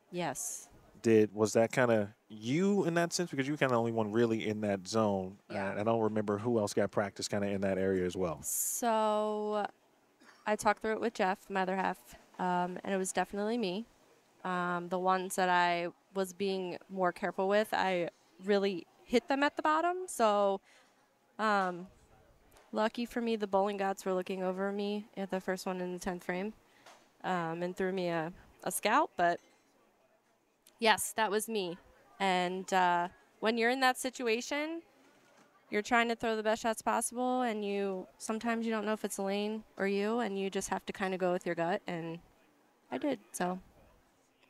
Yes. Was that kind of you in that sense? Because you were kind of the only one really in that zone. Yeah. I don't remember who else got practice kind of in that area as well. So I talked through it with Jeff, my other half, and it was definitely me. The ones that I was being more careful with, I really hit them at the bottom. So lucky for me, the bowling gods were looking over me at the first one in the 10th frame and threw me a scalp. But yes, that was me. And when you're in that situation, you're trying to throw the best shots possible, and sometimes you don't know if it's the lane or you, and you just have to kind of go with your gut, and I did, so.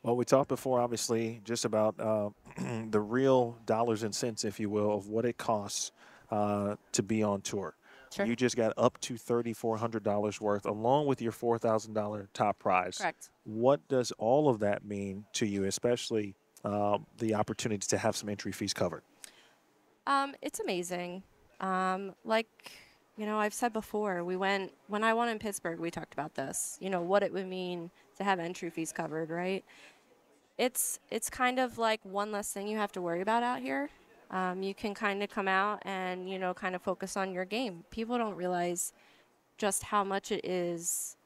Well, we talked before, obviously, just about the real dollars and cents, if you will, of what it costs to be on tour. Sure. You just got up to $3,400 worth, along with your $4,000 top prize. Correct. What does all of that mean to you, especially the opportunity to have some entry fees covered? It's amazing. I've said before, when I won in Pittsburgh, we talked about this, what it would mean to have entry fees covered, right? It's kind of like one less thing you have to worry about out here. You can kind of come out and, kind of focus on your game. People don't realize just how much it is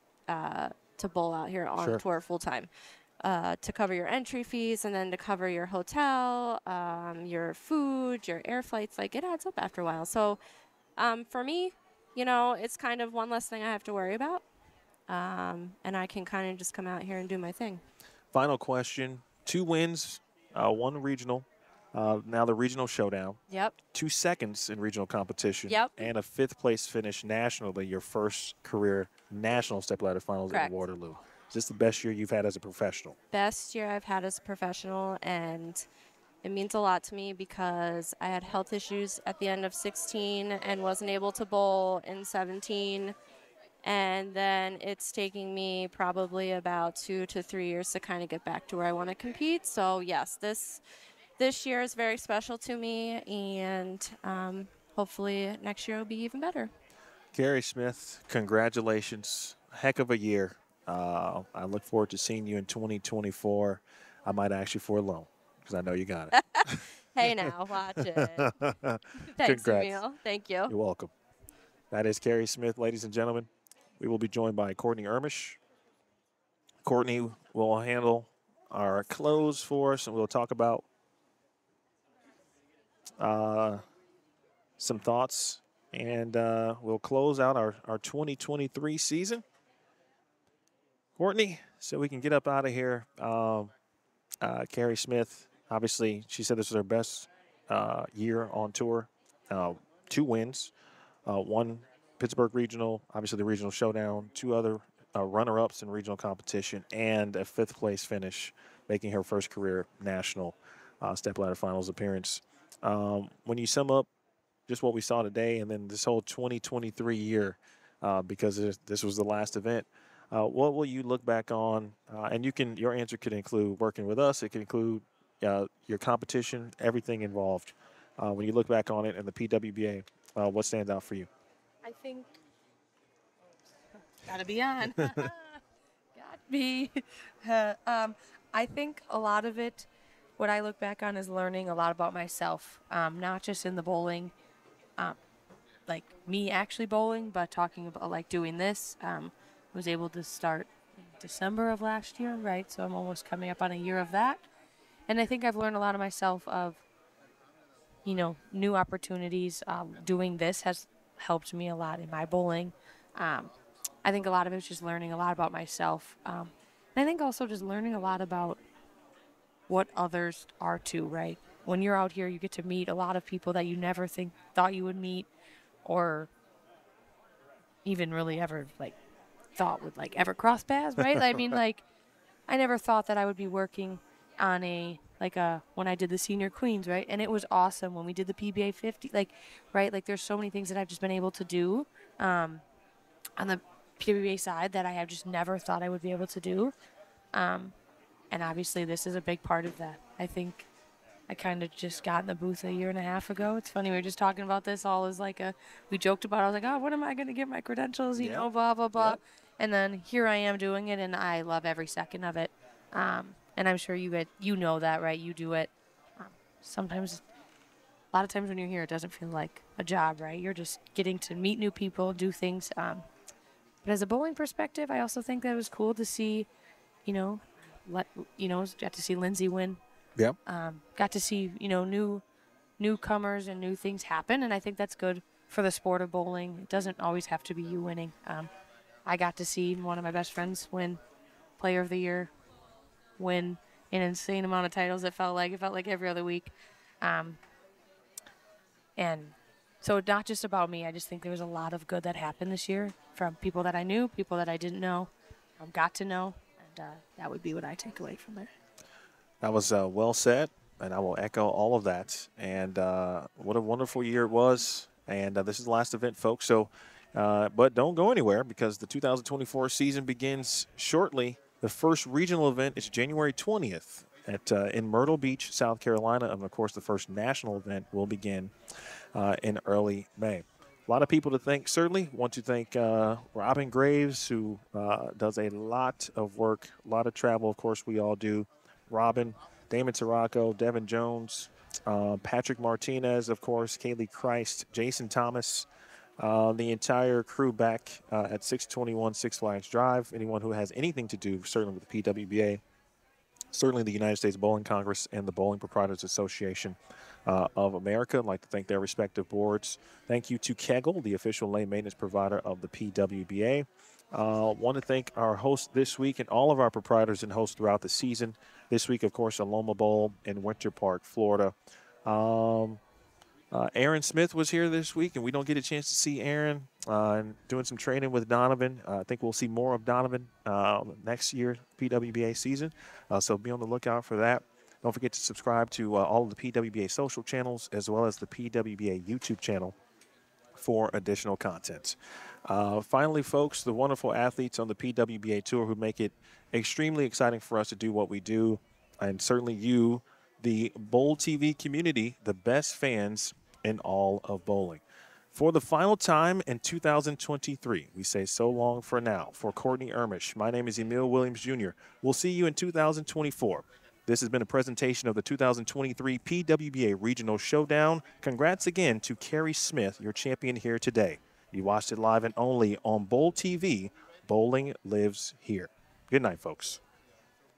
to bowl out here on Sure. tour full time. To cover your entry fees and then to cover your hotel, your food, your air flights, like it adds up after a while. So for me, you know, it's kind of one less thing I have to worry about. And I can kind of just come out here and do my thing. Final question. 2 wins, 1 regional. Now the regional showdown. Yep. 2 seconds in regional competition. Yep. And a 5th place finish nationally, your first career national stepladder finals Correct. in Waterloo. Is this the best year you've had as a professional? Best year I've had as a professional, and it means a lot to me because I had health issues at the end of 16 and wasn't able to bowl in 17. And then it's taking me probably about 2 to 3 years to kind of get back to where I want to compete. So yes, this year is very special to me, and hopefully next year will be even better. Carrie Smith, congratulations. Heck of a year. I look forward to seeing you in 2024. I might ask you for a loan because I know you got it. Hey now, watch it. Thanks, Congrats. Emil. Thank you. You're welcome. That is Carrie Smith, ladies and gentlemen. We will be joined by Courtney Ermish. Courtney will handle our close for us, and we'll talk about some thoughts, and we'll close out our 2023 season. Courtney, so we can get up out of here. Carrie Smith, obviously, she said this was her best year on tour. 2 wins, 1 Pittsburgh Regional, obviously the Regional Showdown, 2 other runner-ups in regional competition, and a 5th place finish, making her first career national stepladder finals appearance. When you sum up just what we saw today and then this whole 2023 year, because this was the last event, what will you look back on? And your answer could include working with us. It could include your competition, everything involved. When you look back on it and the PWBA, what stands out for you? I think gotta be on. Got me. I think a lot of it, what I look back on is learning a lot about myself, not just in the bowling, like me actually bowling, but talking about like doing this. Was able to start in December of last year, right? So I'm almost coming up on a year of that. And I think I've learned a lot of myself of, you know, new opportunities. Doing this has helped me a lot in my bowling. I think a lot of it's just learning a lot about myself. And I think also just learning a lot about what others are too, right? When you're out here, you get to meet a lot of people that you never thought you would meet, or even really ever thought would ever cross paths, right? I mean, I never thought that I would be working on when I did the Senior Queens, right? And it was awesome when we did the PBA 50, right? There's so many things that I've just been able to do on the PWA side that I have just never thought I would be able to do. And obviously this is a big part of that. I think I kind of just got in the booth a year and a half ago. It's funny, we were just talking about this all as we joked about it. I was like, oh, when am I going to get my credentials? You know, blah, blah, blah. Yep. And then here I am doing it, and I love every second of it. And I'm sure you know that, right? You do it. Sometimes, a lot of times when you're here, it doesn't feel like a job, right? You're just getting to meet new people, do things. But as a bowling perspective, I also think that it was cool to see, got to see Lindsay win. Yep. Got to see, newcomers and new things happen, and I think that's good for the sport of bowling. It doesn't always have to be you winning. I got to see one of my best friends win Player of the Year, win an insane amount of titles. It felt like every other week. And so not just about me. I just think there was a lot of good that happened this year from people that I knew, people that I didn't know, got to know, and that would be what I take away from there. That was well said, and I will echo all of that. And what a wonderful year it was. And this is the last event, folks. So, but don't go anywhere because the 2024 season begins shortly. The first regional event is January 20th in Myrtle Beach, South Carolina. And, of course, the first national event will begin in early May. A lot of people to thank, certainly. Want to thank Robin Graves, who does a lot of work, a lot of travel. Of course, we all do. Robin, Damon Tarraco, Devin Jones, Patrick Martinez, of course, Kaylee Christ, Jason Thomas, the entire crew back at 621 Six Flags Drive. Anyone who has anything to do, certainly with the PWBA, certainly the United States Bowling Congress and the Bowling Proprietors Association of America. I'd like to thank their respective boards. Thank you to Kegel, the official lane maintenance provider of the PWBA. Want to thank our host this week and all of our proprietors and hosts throughout the season. This week, of course, Aloma Bowl in Winter Park, Florida. Aaron Smith was here this week, and we don't get a chance to see Aaron doing some training with Donovan. I think we'll see more of Donovan next year, PWBA season. So be on the lookout for that. Don't forget to subscribe to all of the PWBA social channels as well as the PWBA YouTube channel for additional content. Finally, folks, the wonderful athletes on the PWBA Tour who make it extremely exciting for us to do what we do, and certainly you, the Bowl TV community, the best fans in all of bowling. For the final time in 2023, we say so long for now. For Courtney Ermish, my name is Emil Williams Jr. We'll see you in 2024. This has been a presentation of the 2023 PWBA Regional Showdown. Congrats again to Carrie Smith, your champion here today. You watched it live and only on Bowl TV. Bowling lives here. Good night, folks.